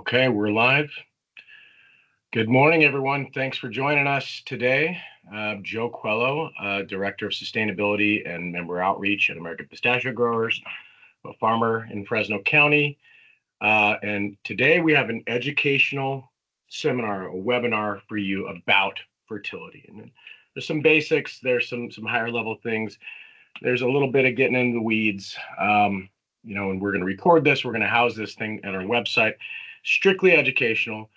Okay, we're live. Good morning, everyone. Thanks for joining us today. Joe Coelho, Director of Sustainability and Member Outreach at American Pistachio Growers, a farmer in Fresno County. And today we have an educational seminar, a webinar for you about fertility. And there's some basics, there's some higher level things. There's a little bit of getting into the weeds. And we're going to record this. We're going to house this thing at our website. Strictly educational.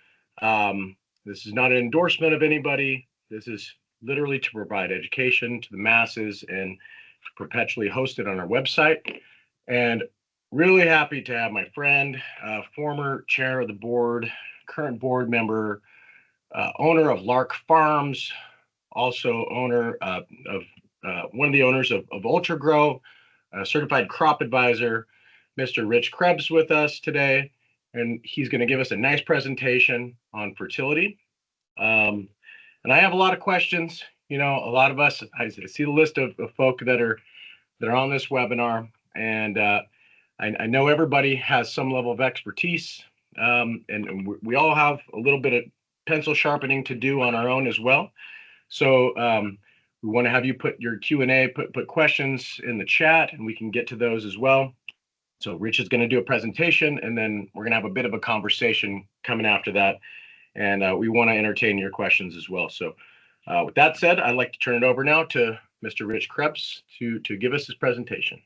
This is not an endorsement of anybody. This is literally to provide education to the masses and to perpetually host it on our website. And really happy to have my friend, former chair of the board, current board member, owner of Lark Farms, also owner of one of the owners of Ultra Grow, certified crop advisor, Mr. Rich Kreps with us today. And he's going to give us a nice presentation on fertility. And I have a lot of questions. A lot of us, I see the list of folk that are on this webinar, and I know everybody has some level of expertise, and we all have a little bit of pencil sharpening to do on our own as well. So we want to have you put your Q&A, put questions in the chat, and we can get to those as well. So Rich is going to do a presentation, and then we're going to have a bit of a conversation coming after that. And we want to entertain your questions as well. So with that said, I'd like to turn it over now to Mr. Rich Kreps to give us his presentation.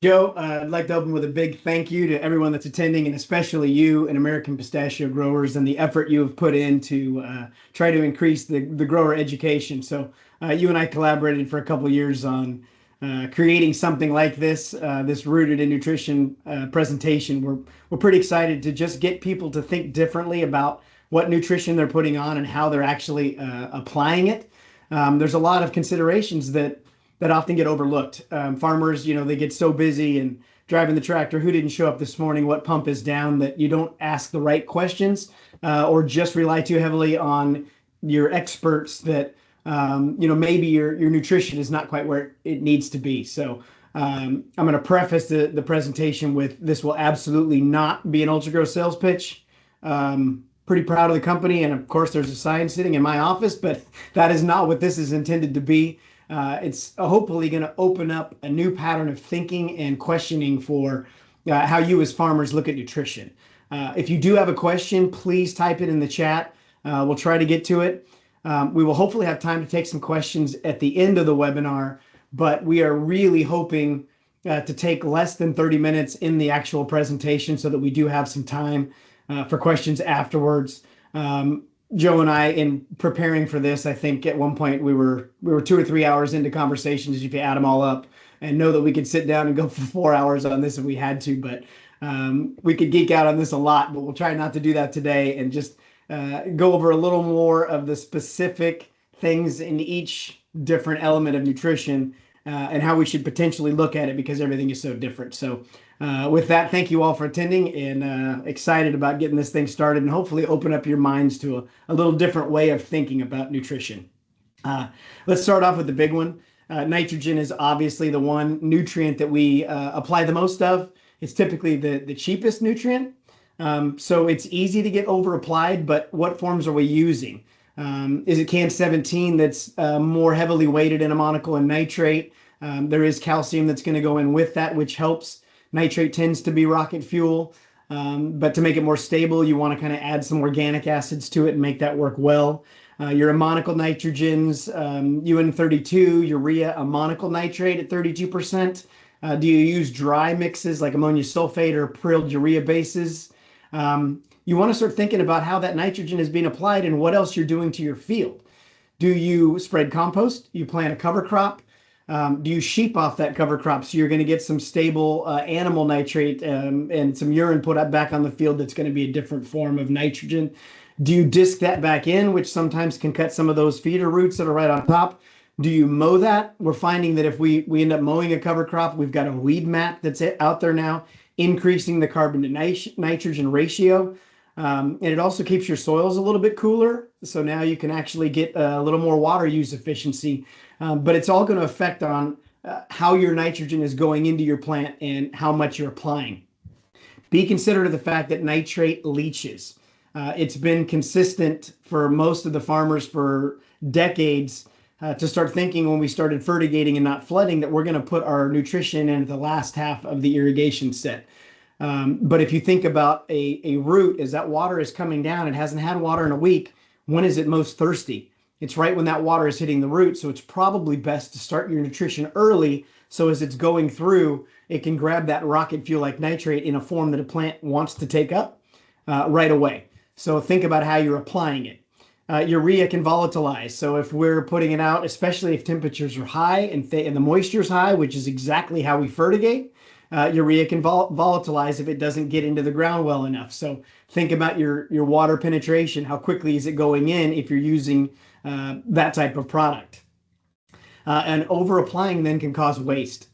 Joe, I'd like to open with a big thank you to everyone that's attending, and especially you and American Pistachio Growers and the effort you have put in to try to increase the grower education. So you and I collaborated for a couple of years on creating something like this, this Rooted in Nutrition presentation. We're pretty excited to just get people to think differently about what nutrition they're putting on and how they're actually applying it. There's a lot of considerations that often get overlooked. Farmers, they get so busy and driving the tractor, who didn't show up this morning, what pump is down, that you don't ask the right questions or just rely too heavily on your experts that maybe your nutrition is not quite where it needs to be. So I'm going to preface the presentation with, this will absolutely not be an Ultra Grow sales pitch. Pretty proud of the company, and of course there's a sign sitting in my office, but that is not what this is intended to be. It's hopefully going to open up a new pattern of thinking and questioning for how you as farmers look at nutrition. If you do have a question, please type it in the chat. We'll try to get to it. We will hopefully have time to take some questions at the end of the webinar, but we are really hoping to take less than 30 minutes in the actual presentation so that we do have some time for questions afterwards. Joe and I, in preparing for this, I think at one point we were 2 or 3 hours into conversations, if you add them all up, and know that we could sit down and go for 4 hours on this if we had to, but we could geek out on this a lot, but we'll try not to do that today and just go over a little more of the specific things in each different element of nutrition and how we should potentially look at it, because everything is so different. So with that, thank you all for attending, and excited about getting this thing started and hopefully open up your minds to a little different way of thinking about nutrition. Let's start off with the big one. Nitrogen is obviously the one nutrient that we apply the most of. It's typically the cheapest nutrient. So it's easy to get over applied, but what forms are we using? Is it can 17 that's more heavily weighted in ammonical and nitrate? There is calcium that's going to go in with that, which helps. Nitrate tends to be rocket fuel, but to make it more stable, you want to kind of add some organic acids to it and make that work well. Your ammonical nitrogens, UN32, urea, ammonical nitrate at 32%. Do you use dry mixes like ammonia sulfate or prilled urea bases? You want to start thinking about how that nitrogen is being applied and what else you're doing to your field. Do you spread compost? You plant a cover crop? Do you sheep off that cover crop so you're going to get some stable animal nitrate and some urine put up back on the field that's going to be a different form of nitrogen? Do you disc that back in, which sometimes can cut some of those feeder roots that are right on top? Do you mow that? We're finding that if we end up mowing a cover crop, we've got a weed mat that's out there now, increasing the carbon to nitrogen ratio. And it also keeps your soils a little bit cooler. So now you can actually get a little more water use efficiency. But it's all going to affect on how your nitrogen is going into your plant and how much you're applying. Be considerate of the fact that nitrate leaches. It's been consistent for most of the farmers for decades to start thinking when we started fertigating and not flooding that we're going to put our nutrition in the last half of the irrigation set. But if you think about a root, as that water is coming down, it hasn't had water in a week. When is it most thirsty? It's right when that water is hitting the root. So it's probably best to start your nutrition early. So as it's going through, it can grab that rocket fuel like nitrate in a form that a plant wants to take up right away. So think about how you're applying it. Urea can volatilize. So if we're putting it out, especially if temperatures are high and the moisture is high, which is exactly how we fertigate, urea can volatilize if it doesn't get into the ground well enough. So think about your water penetration. How quickly is it going in if you're using that type of product? And over applying then can cause waste.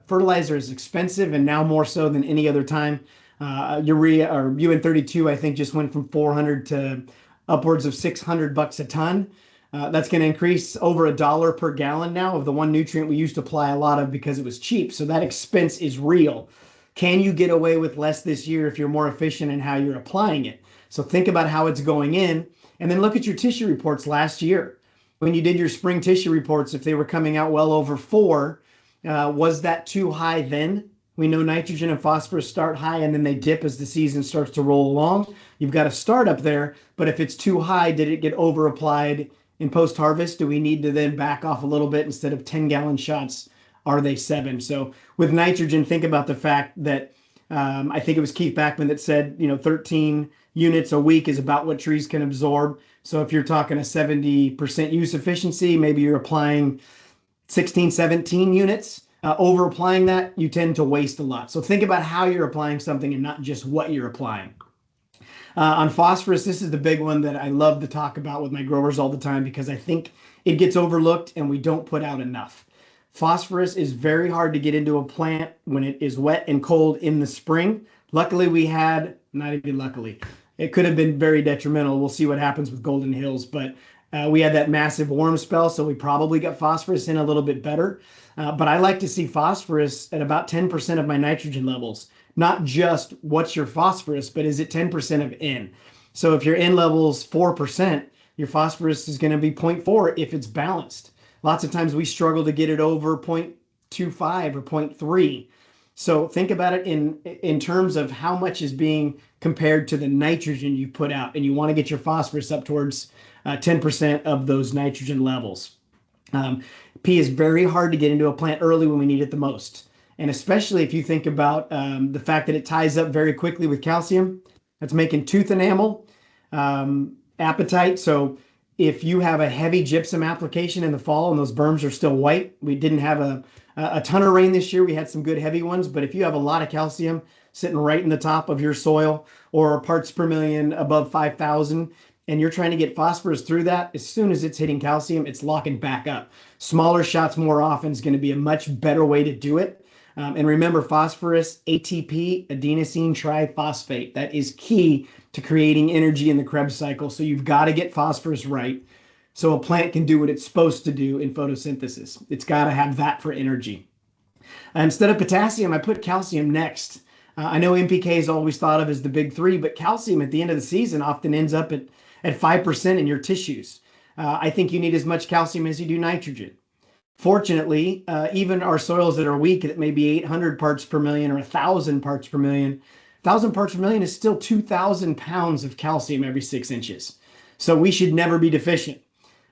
Fertilizer is expensive, and now more so than any other time. Urea or UN32, I think, just went from 400 to upwards of $600 a ton. That's going to increase over $1 per gallon now of the one nutrient we used to apply a lot of because it was cheap. So that expense is real. Can you get away with less this year if you're more efficient in how you're applying it? So think about how it's going in, and then look at your tissue reports last year. When you did your spring tissue reports, if they were coming out well over 4, was that too high then? We know nitrogen and phosphorus start high and then they dip as the season starts to roll along. You've got to start up there, but if it's too high, did it get over applied in post-harvest? Do we need to then back off a little bit? Instead of 10-gallon shots, are they 7? So with nitrogen, think about the fact that I think it was Keith Backman that said, 13 units a week is about what trees can absorb. So if you're talking a 70% use efficiency, maybe you're applying 16, 17 units. Over applying that, you tend to waste a lot. So think about how you're applying something and not just what you're applying. On phosphorus, this is the big one that I love to talk about with my growers all the time because I think it gets overlooked and we don't put out enough. Phosphorus is very hard to get into a plant when it is wet and cold in the spring. Luckily, not even luckily, it could have been very detrimental. We'll see what happens with Golden Hills, but we had that massive warm spell, so we probably got phosphorus in a little bit better. But I like to see phosphorus at about 10% of my nitrogen levels. Not just what's your phosphorus, but is it 10% of N? So if your N level's 4%, your phosphorus is going to be 0.4 if it's balanced. Lots of times we struggle to get it over 0.25 or 0.3. So think about it in terms of how much is being compared to the nitrogen you put out, and you want to get your phosphorus up towards 10% of those nitrogen levels. P is very hard to get into a plant early when we need it the most. And especially if you think about the fact that it ties up very quickly with calcium, that's making tooth enamel, apatite. So if you have a heavy gypsum application in the fall and those berms are still white, we didn't have a ton of rain this year. We had some good heavy ones, but if you have a lot of calcium sitting right in the top of your soil or parts per million above 5,000, and you're trying to get phosphorus through that, as soon as it's hitting calcium, it's locking back up. Smaller shots more often is going to be a much better way to do it. And remember, phosphorus, ATP, adenosine triphosphate. That is key to creating energy in the Krebs cycle. So you've got to get phosphorus right so a plant can do what it's supposed to do in photosynthesis. It's got to have that for energy. Instead of potassium, I put calcium next. I know NPK is always thought of as the big 3, but calcium at the end of the season often ends up at 5% in your tissues. I think you need as much calcium as you do nitrogen. Fortunately, even our soils that are weak, that may be 800 parts per million or 1,000 parts per million, 1,000 parts per million is still 2,000 pounds of calcium every 6 inches. So we should never be deficient.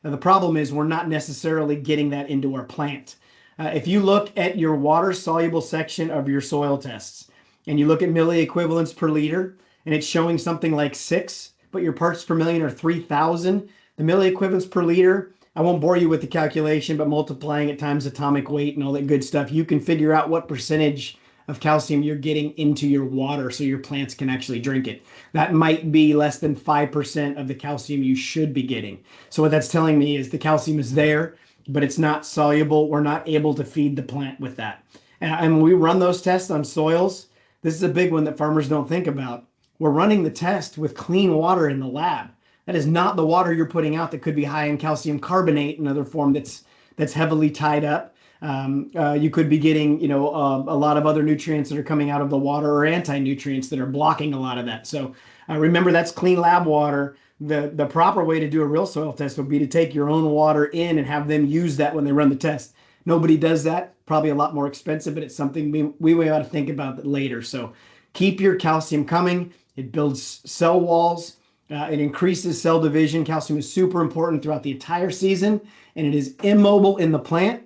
Now, the problem is we're not necessarily getting that into our plant. If you look at your water-soluble section of your soil tests, and you look at milliequivalents per liter, and it's showing something like 6, but your parts per million are 3,000, the milliequivalents per liter, I won't bore you with the calculation, but multiplying it times atomic weight and all that good stuff, you can figure out what percentage of calcium you're getting into your water so your plants can actually drink it. That might be less than 5% of the calcium you should be getting. So what that's telling me is the calcium is there, but it's not soluble. We're not able to feed the plant with that. And when we run those tests on soils, this is a big one that farmers don't think about. We're running the test with clean water in the lab. That is not the water you're putting out that could be high in calcium carbonate, another form that's heavily tied up. You could be getting, a lot of other nutrients that are coming out of the water or anti-nutrients that are blocking a lot of that. So remember, that's clean lab water. The proper way to do a real soil test would be to take your own water in and have them use that when they run the test. Nobody does that. Probably a lot more expensive, but it's something we ought to think about that later. So keep your calcium coming. It builds cell walls. It increases cell division. Calcium is super important throughout the entire season, and it is immobile in the plant.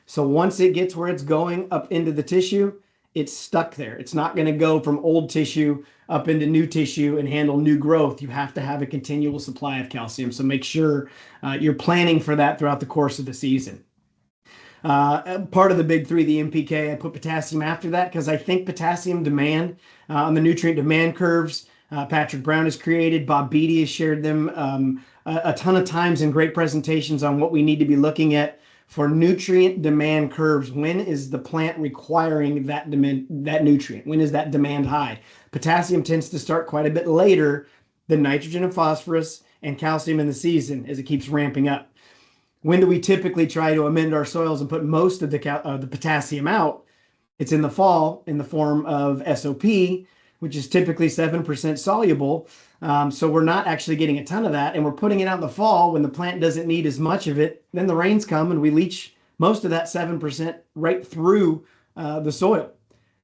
So once it gets where it's going up into the tissue, it's stuck there. It's not going to go from old tissue up into new tissue and handle new growth. You have to have a continual supply of calcium. So make sure you're planning for that throughout the course of the season. Part of the big three, the NPK, I put potassium after that because I think potassium demand on the nutrient demand curves, Patrick Brown has created, Bob Beatty has shared them a ton of times in great presentations on what we need to be looking at for nutrient demand curves. When is the plant requiring that nutrient? When is that demand high? Potassium tends to start quite a bit later than nitrogen and phosphorus and calcium in the season as it keeps ramping up. When do we typically try to amend our soils and put most of the potassium out? It's in the fall in the form of SOP, which is typically 7% soluble. So we're not actually getting a ton of that, and we're putting it out in the fall when the plant doesn't need as much of it. Then the rains come and we leach most of that 7% right through the soil.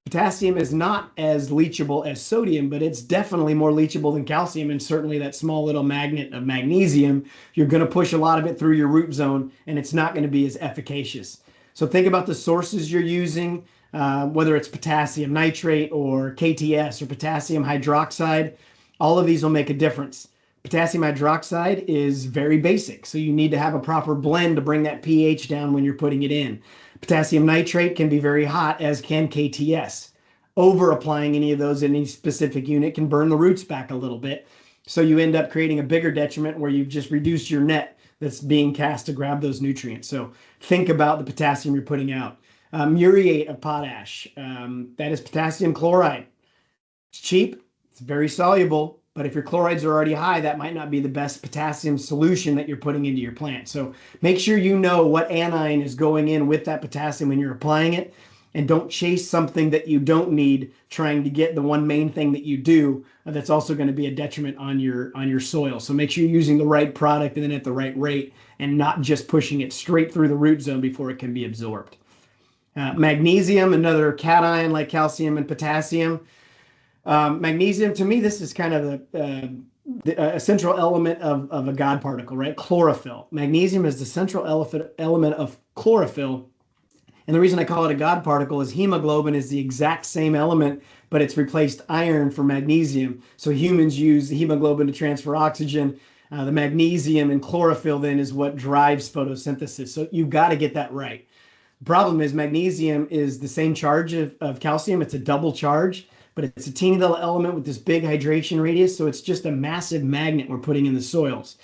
Potassium is not as leachable as sodium, but it's definitely more leachable than calcium, and certainly that small little magnet of magnesium, you're going to push a lot of it through your root zone, and it's not going to be as efficacious. So think about the sources you're using, whether it's potassium nitrate or KTS or potassium hydroxide. All of these will make a difference. Potassium hydroxide is very basic, so you need to have a proper blend to bring that pH down when you're putting it in. Potassium nitrate can be very hot, as can KTS. Over applying any of those in any specific unit can burn the roots back a little bit, so you end up creating a bigger detriment where you've just reduced your net that's being cast to grab those nutrients. So think about the potassium you're putting out. Muriate of potash, that is potassium chloride. It's cheap, it's very soluble, but if your chlorides are already high, that might not be the best potassium solution that you're putting into your plant. So make sure you know what anion is going in with that potassium when you're applying it, and don't chase something that you don't need, trying to get the one main thing that you do that's also going to be a detriment on your soil. So make sure you're using the right product and then at the right rate, and not just pushing it straight through the root zone before it can be absorbed. Magnesium, another cation like calcium and potassium. Magnesium, to me, this is kind of a central element of a God particle, right? Chlorophyll. Magnesium is the central element of chlorophyll. And the reason I call it a God particle is hemoglobin is the exact same element, but it's replaced iron for magnesium. So humans use the hemoglobin to transfer oxygen. The magnesium and chlorophyll then is what drives photosynthesis. So you've got to get that right. The problem is magnesium is the same charge of calcium. It's a double charge, but it's a teeny little element with this big hydration radius. So it's just a massive magnet we're putting in the soils.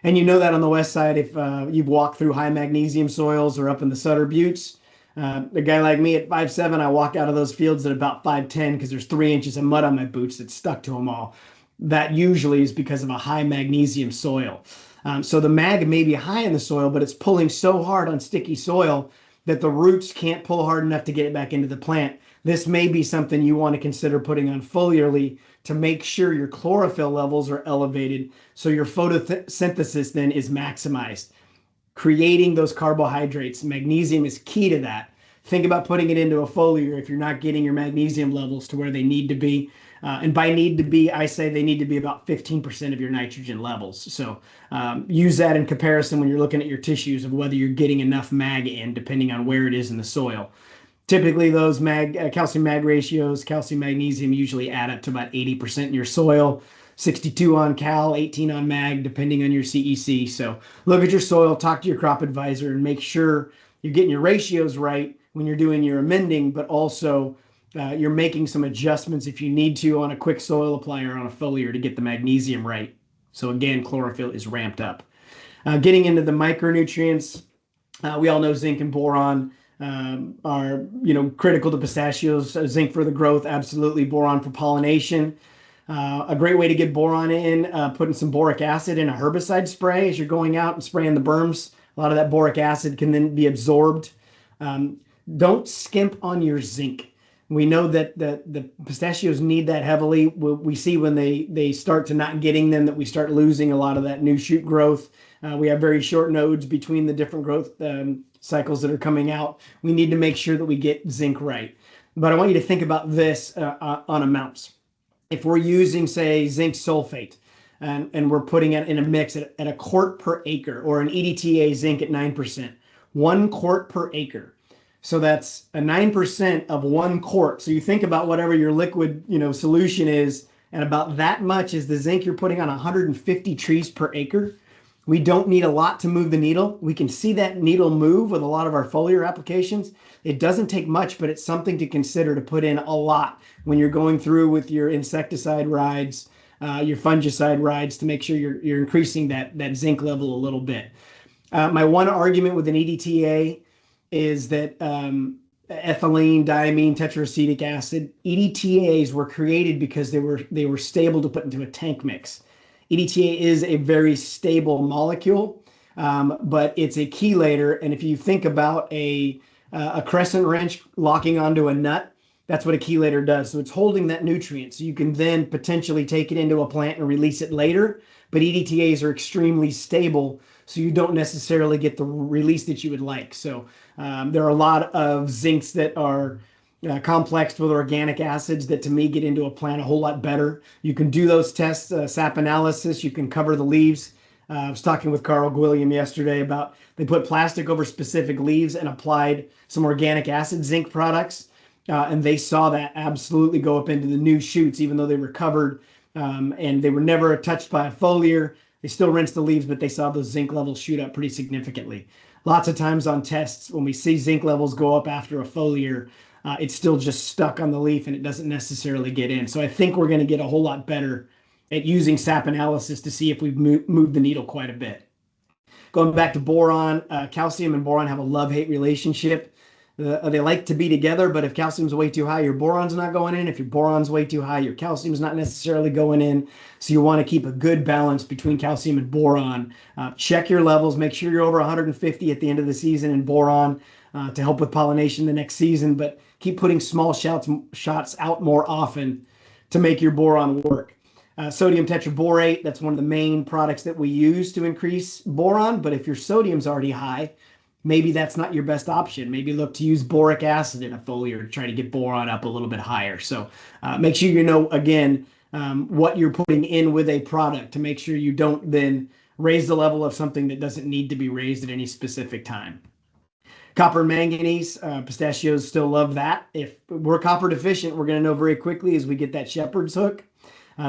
And you know that on the west side, if you've walked through high magnesium soils or up in the Sutter Buttes. A guy like me at 5'7", I walk out of those fields at about 5'10" because there's 3 inches of mud on my boots that's stuck to them all. That usually is because of a high magnesium soil. So the mag may be high in the soil, but it's pulling so hard on sticky soil that the roots can't pull hard enough to get it back into the plant. This may be something you want to consider putting on foliarly to make sure your chlorophyll levels are elevated so your photosynthesis then is maximized. Creating those carbohydrates, magnesium is key to that. Think about putting it into a foliar if you're not getting your magnesium levels to where they need to be. And by need to be, I say they need to be about 15% of your nitrogen levels. So use that in comparison when you're looking at your tissues of whether you're getting enough mag in, depending on where it is in the soil. Typically, those calcium mag ratios, calcium magnesium usually add up to about 80% in your soil. 62 on cal, 18 on mag, depending on your CEC. So look at your soil, talk to your crop advisor, and make sure you're getting your ratios right when you're doing your amending, but also you're making some adjustments if you need to on a quick soil applier on a foliar to get the magnesium right. So again, chlorophyll is ramped up. Getting into the micronutrients, we all know zinc and boron are critical to pistachios. Zinc for the growth, absolutely. Boron for pollination. A great way to get boron in, putting some boric acid in a herbicide spray as you're going out and spraying the berms. A lot of that boric acid can then be absorbed Um, don't skimp on your zinc. We know that the pistachios need that heavily. We see when they start to not getting them that we start losing a lot of that new shoot growth. We have very short nodes between the different growth cycles that are coming out. We need to make sure that we get zinc right. But I want you to think about this on amounts. If we're using, say, zinc sulfate, and we're putting it in a mix at a quart per acre, or an EDTA zinc at 9%, 1 quart per acre. So that's a 9% of 1 quart. So you think about whatever your liquid, solution is, and about that much is the zinc you're putting on 150 trees per acre. We don't need a lot to move the needle. We can see that needle move with a lot of our foliar applications. It doesn't take much, but it's something to consider to put in a lot when you're going through with your insecticide rides, your fungicide rides, to make sure you're increasing that zinc level a little bit. My one argument with an EDTA is that ethylene, diamine, tetraacetic acid, EDTAs were created because they were stable to put into a tank mix. EDTA is a very stable molecule, but it's a chelator. And if you think about a crescent wrench locking onto a nut, that's what a chelator does. So it's holding that nutrient. So you can then potentially take it into a plant and release it later. But EDTAs are extremely stable, so you don't necessarily get the release that you would like. So there are a lot of zincs that are complexed with organic acids that to me get into a plant a whole lot better. You can do those tests, sap analysis, you can cover the leaves. I was talking with Carl Gwilliam yesterday about they put plastic over specific leaves and applied some organic acid zinc products. And they saw that absolutely go up into the new shoots, even though they were covered and they were never touched by a foliar. They still rinsed the leaves, but they saw those zinc levels shoot up pretty significantly. Lots of times on tests, when we see zinc levels go up after a foliar, it's still just stuck on the leaf and it doesn't necessarily get in. So I think we're going to get a whole lot better at using sap analysis to see if we've moved the needle quite a bit. Going back to boron, calcium and boron have a love-hate relationship. They like to be together, but if calcium's way too high, your boron's not going in. If your boron's way too high, your calcium's not necessarily going in. So you want to keep a good balance between calcium and boron. Check your levels. Make sure you're over 150 at the end of the season in boron to help with pollination the next season, but keep putting small shots out more often to make your boron work. Sodium tetraborate, that's one of the main products that we use to increase boron, but if your sodium's already high, maybe that's not your best option. Maybe look to use boric acid in a foliar to try to get boron up a little bit higher. So make sure you know, again, what you're putting in with a product to make sure you don't then raise the level of something that doesn't need to be raised at any specific time. Copper and manganese, pistachios still love that. If we're copper deficient, we're going to know very quickly as we get that shepherd's hook.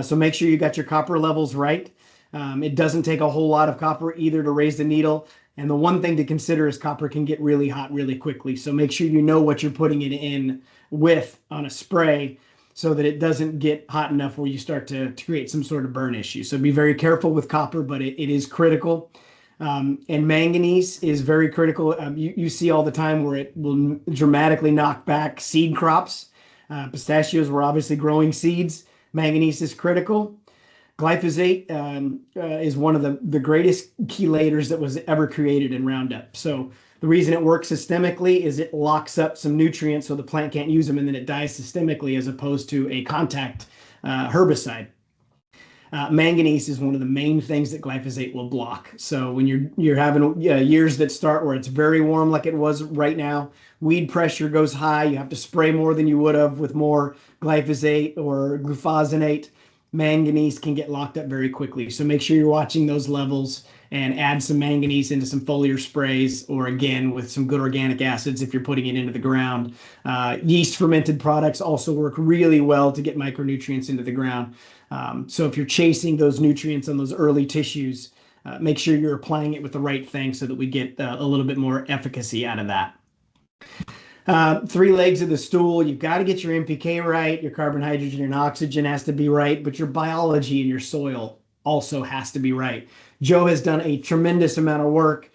So make sure you got your copper levels right. It doesn't take a whole lot of copper either to raise the needle. And the one thing to consider is copper can get really hot really quickly. So make sure you know what you're putting it in with on a spray so that it doesn't get hot enough where you start to create some sort of burn issue. So be very careful with copper, but it is critical. And manganese is very critical. You see all the time where it will dramatically knock back seed crops. Pistachios were obviously growing seeds. Manganese is critical. Glyphosate is one of the greatest chelators that was ever created in Roundup. So the reason it works systemically is it locks up some nutrients so the plant can't use them, and then it dies systemically as opposed to a contact herbicide. Manganese is one of the main things that glyphosate will block. So when you're having years that start where it's very warm like it was right now, weed pressure goes high, you have to spray more than you would have with more glyphosate or glufosinate. Manganese can get locked up very quickly. So make sure you're watching those levels and add some manganese into some foliar sprays, or again, with some good organic acids if you're putting it into the ground. Yeast fermented products also work really well to get micronutrients into the ground. So if you're chasing those nutrients on those early tissues, make sure you're applying it with the right thing so that we get a little bit more efficacy out of that. 3 legs of the stool, you've got to get your NPK right, your carbon, hydrogen, and oxygen has to be right, but your biology in your soil also has to be right. Joe has done a tremendous amount of work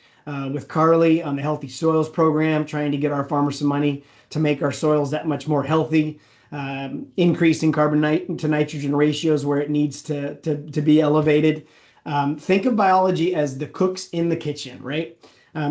with Carly on the Healthy Soils program, trying to get our farmers some money to make our soils that much more healthy, increasing carbon to nitrogen ratios where it needs to be elevated. Think of biology as the cooks in the kitchen, right?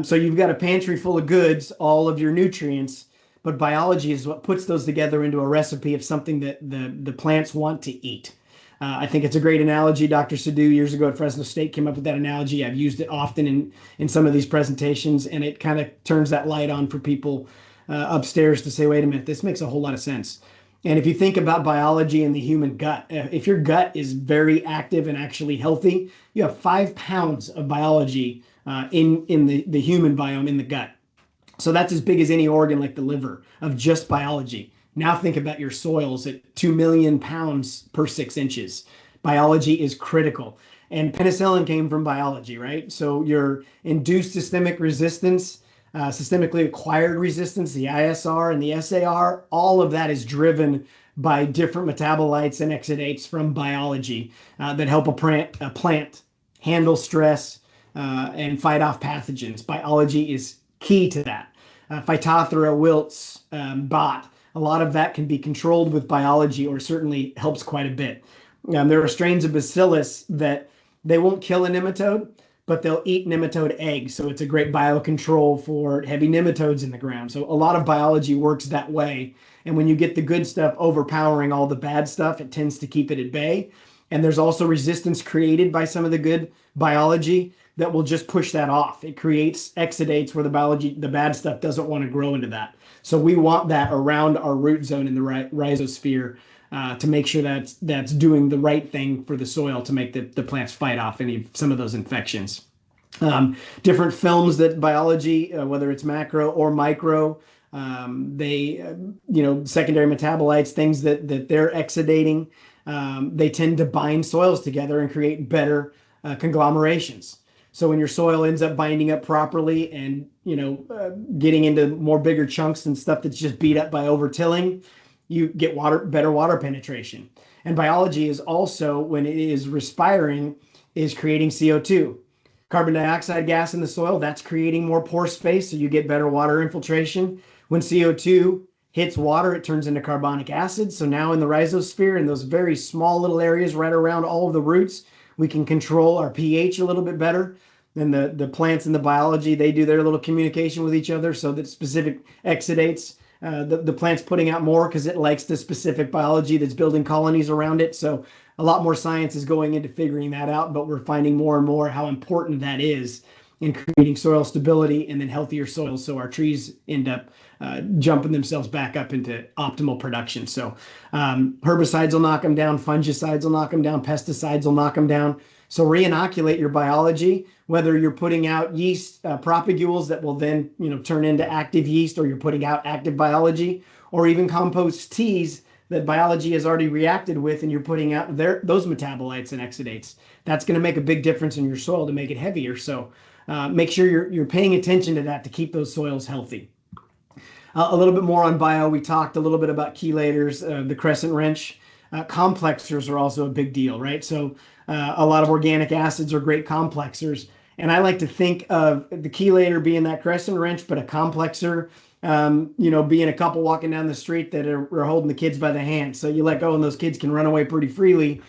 So you've got a pantry full of goods, all of your nutrients, but biology is what puts those together into a recipe of something that the plants want to eat. I think it's a great analogy. Dr. Sadhu years ago at Fresno State came up with that analogy. I've used it often in some of these presentations, and it kind of turns that light on for people upstairs to say, wait a minute, this makes a whole lot of sense. And if you think about biology in the human gut, if your gut is very active and actually healthy, you have 5 pounds of biology in the human biome in the gut. So that's as big as any organ like the liver of just biology. Now think about your soils at 2 million pounds per 6 inches. Biology is critical. And penicillin came from biology, right? So your induced systemic resistance, systemically acquired resistance, the ISR and the SAR, all of that is driven by different metabolites and exudates from biology that help a plant handle stress and fight off pathogens. Biology is key to that. Phytophthora, wilts, bot, a lot of that can be controlled with biology, or certainly helps quite a bit. There are strains of bacillus that they won't kill a nematode, but they'll eat nematode eggs. So it's a great biocontrol for heavy nematodes in the ground. So a lot of biology works that way. And when you get the good stuff overpowering all the bad stuff, it tends to keep it at bay. And there's also resistance created by some of the good biology that will just push that off. It creates exudates where the bad stuff doesn't want to grow into that. So we want that around our root zone in the rhizosphere to make sure that's doing the right thing for the soil to make the plants fight off some of those infections. Different films that biology, whether it's macro or micro, secondary metabolites, things that they're exudating, they tend to bind soils together and create better conglomerations. So when your soil ends up binding up properly and getting into more bigger chunks and stuff that's just beat up by over-tilling, you get better water penetration. And biology is also, when it is respiring, is creating CO2. Carbon dioxide gas in the soil, that's creating more pore space, so you get better water infiltration. When CO2 hits water, it turns into carbonic acid. So now in the rhizosphere, in those very small little areas right around all of the roots, we can control our pH a little bit better. And the plants and the biology, they do their little communication with each other so that specific exudates, the plant's putting out more because it likes the specific biology that's building colonies around it. So a lot more science is going into figuring that out, but we're finding more and more how important that is in creating soil stability and then healthier soils, so our trees end up jumping themselves back up into optimal production. So herbicides will knock them down, fungicides will knock them down, pesticides will knock them down. So re-inoculate your biology, whether you're putting out yeast propagules that will then turn into active yeast, or you're putting out active biology, or even compost teas that biology has already reacted with, and you're putting out those metabolites and exudates. That's going to make a big difference in your soil to make it heavier. So make sure you're paying attention to that to keep those soils healthy. A little bit more on bio. We talked a little bit about chelators, the crescent wrench. Complexers are also a big deal, right? So a lot of organic acids are great complexers. And I like to think of the chelator being that crescent wrench, but a complexer, being a couple walking down the street that are holding the kids by the hand. So you let go and those kids can run away pretty freely.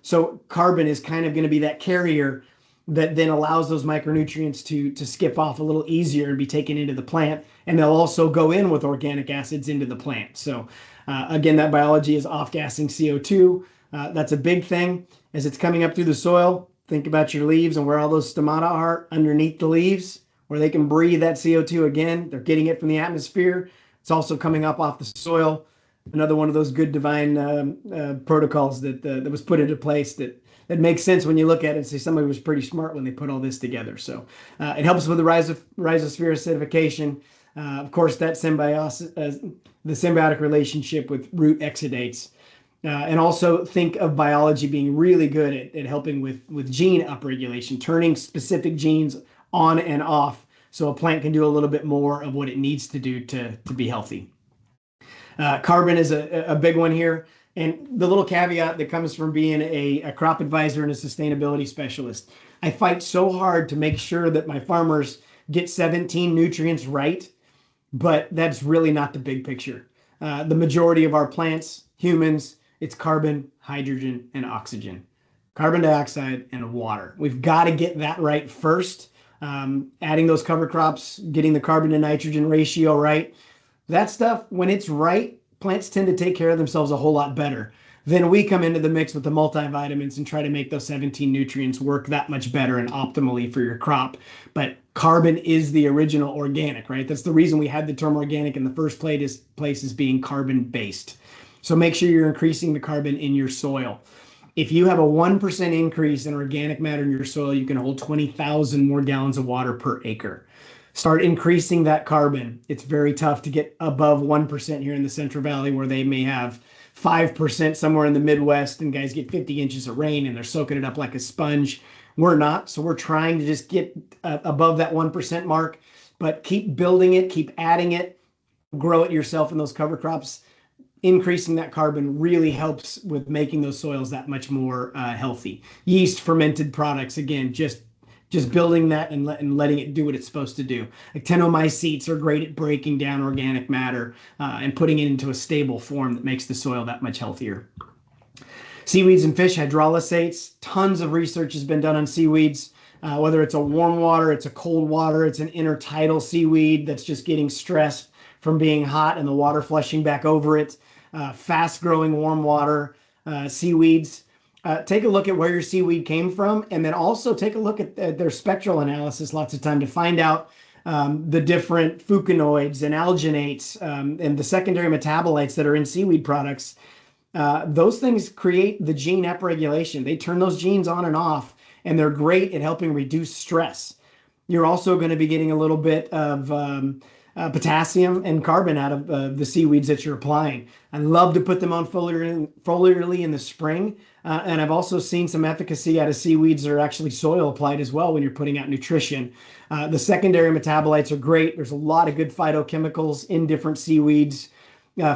So carbon is kind of going to be that carrier that then allows those micronutrients to skip off a little easier and be taken into the plant. And they'll also go in with organic acids into the plant. So again, that biology is off-gassing CO2. That's a big thing. As it's coming up through the soil, think about your leaves and where all those stomata are underneath the leaves, where they can breathe that CO2 again. They're getting it from the atmosphere. It's also coming up off the soil. Another one of those good divine protocols that was put into place that makes sense when you look at it and say somebody was pretty smart when they put all this together. So it helps with the rhizosphere acidification. Of course, that the symbiotic relationship with root exudates. And also think of biology being really good at helping with gene upregulation, turning specific genes on and off so a plant can do a little bit more of what it needs to do to be healthy. Carbon is a big one here. And the little caveat that comes from being a crop advisor and a sustainability specialist, I fight so hard to make sure that my farmers get 17 nutrients right, but that's really not the big picture. The majority of our plants, humans, it's carbon, hydrogen, and oxygen. Carbon dioxide and water. We've got to get that right first. adding those cover crops, getting the carbon to nitrogen ratio right. That stuff, when it's right, plants tend to take care of themselves a whole lot better. Then we come into the mix with the multivitamins and try to make those 17 nutrients work that much better and optimally for your crop. But carbon is the original organic, right? That's the reason we had the term organic in the first place is being carbon based. So make sure you're increasing the carbon in your soil. If you have a 1% increase in organic matter in your soil, you can hold 20,000 more gallons of water per acre. Start increasing that carbon. It's very tough to get above 1% here in the Central Valley, where they may have 5% somewhere in the Midwest, and guys get 50 inches of rain and they're soaking it up like a sponge. We're not. So we're trying to just get above that 1% mark, but keep building it, keep adding it, grow it yourself in those cover crops. Increasing that carbon really helps with making those soils that much more healthy. Yeast fermented products, again, just building that and letting it do what it's supposed to do. Actinomycetes are great at breaking down organic matter and putting it into a stable form that makes the soil that much healthier. Seaweeds and fish hydrolysates. Tons of research has been done on seaweeds, whether it's a warm water, it's a cold water, it's an intertidal seaweed that's just getting stressed from being hot and the water flushing back over it. Fast growing warm water seaweeds. Take a look at where your seaweed came from, and then also take a look at their spectral analysis lots of time to find out the different fuconoids and alginates and the secondary metabolites that are in seaweed products. Those things create the gene upregulation. They turn those genes on and off, and they're great at helping reduce stress. You're also going to be getting a little bit of potassium and carbon out of the seaweeds that you're applying. I love to put them on foliarly in the spring. And I've also seen some efficacy out of seaweeds that are actually soil applied as well when you're putting out nutrition. The secondary metabolites are great. There's a lot of good phytochemicals in different seaweeds.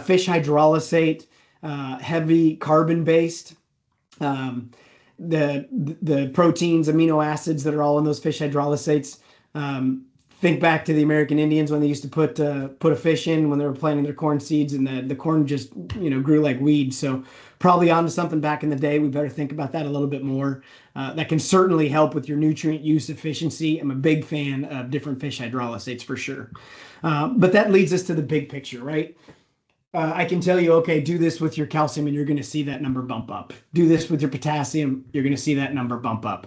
Fish hydrolysate, heavy carbon based. The proteins, amino acids that are all in those fish hydrolysates. Think back to the American Indians when they used to put a fish in when they were planting their corn seeds, and the corn just grew like weeds. So probably onto something back in the day. We better think about that a little bit more. That can certainly help with your nutrient use efficiency. I'm a big fan of different fish hydrolysates for sure. But that leads us to the big picture, right? I can tell you, okay, do this with your calcium and you're going to see that number bump up. Do this with your potassium, you're going to see that number bump up.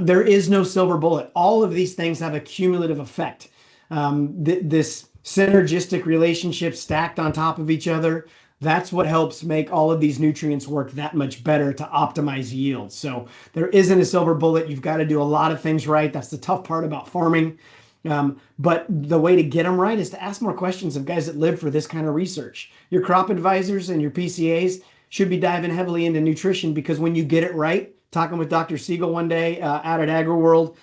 There is no silver bullet. All of these things have a cumulative effect. This synergistic relationship stacked on top of each other, that's what helps make all of these nutrients work that much better to optimize yield. So there isn't a silver bullet. You've got to do a lot of things right. That's the tough part about farming. But the way to get them right is to ask more questions of guys that live for this kind of research. Your crop advisors and your PCAs should be diving heavily into nutrition, because when you get it right, talking with Dr. Siegel one day out at AgriWorld,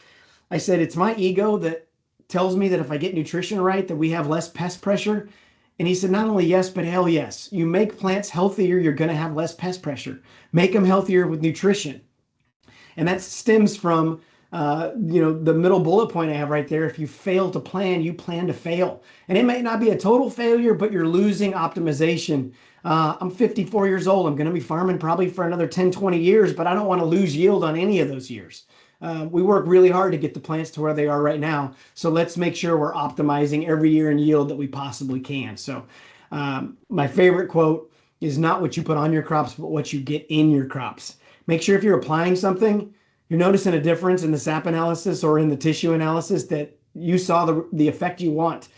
I said, it's my ego that tells me that if I get nutrition right, that we have less pest pressure. And he said, not only yes, but hell yes. You make plants healthier, you're going to have less pest pressure. Make them healthier with nutrition. And that stems from the middle bullet point I have right there. If you fail to plan, you plan to fail. And it may not be a total failure, but you're losing optimization. I'm 54 years old. I'm going to be farming probably for another 10, 20 years, but I don't want to lose yield on any of those years. We work really hard to get the plants to where they are right now. So let's make sure we're optimizing every year in yield that we possibly can. So my favorite quote is not what you put on your crops, but what you get in your crops. Make sure if you're applying something, you're noticing a difference in the sap analysis or in the tissue analysis, that you saw the effect you want.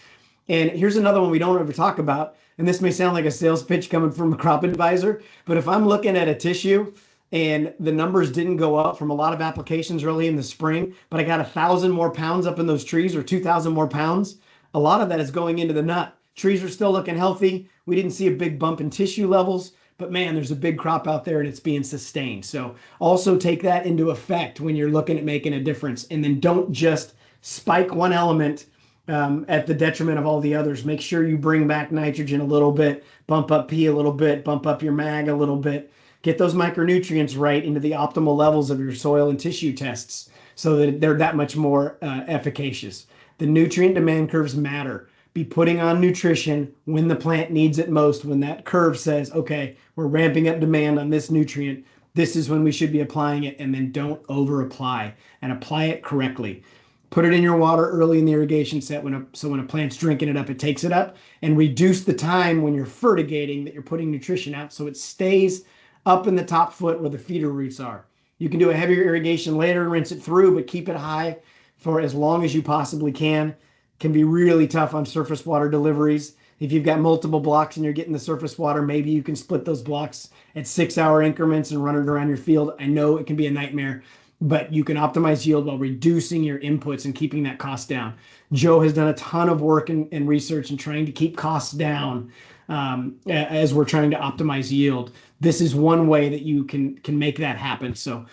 And here's another one we don't ever talk about. And this may sound like a sales pitch coming from a crop advisor, but if I'm looking at a tissue and the numbers didn't go up from a lot of applications early in the spring, but I got 1,000 more pounds up in those trees, or 2,000 more pounds, a lot of that is going into the nut. Trees are still looking healthy. We didn't see a big bump in tissue levels, but man, there's a big crop out there and it's being sustained. So also take that into effect when you're looking at making a difference. And then don't just spike one element at the detriment of all the others. Make sure you bring back nitrogen a little bit, bump up P a little bit, bump up your mag a little bit. Get those micronutrients right into the optimal levels of your soil and tissue tests so that they're that much more efficacious. The nutrient demand curves matter. Be putting on nutrition when the plant needs it most. When that curve says, okay, we're ramping up demand on this nutrient, this is when we should be applying it. And then don't over apply, and apply it correctly. Put it in your water early in the irrigation set so when a plant's drinking it up, it takes it up, and reduce the time when you're fertigating that you're putting nutrition out so it stays up in the top foot where the feeder roots are. You can do a heavier irrigation later, rinse it through, but keep it high for as long as you possibly can. Can be really tough on surface water deliveries. If you've got multiple blocks and you're getting the surface water, maybe you can split those blocks at 6-hour increments and run it around your field. I know it can be a nightmare, but you can optimize yield while reducing your inputs and keeping that cost down. Joe has done a ton of work and research and trying to keep costs down as we're trying to optimize yield. This is one way that you can make that happen. So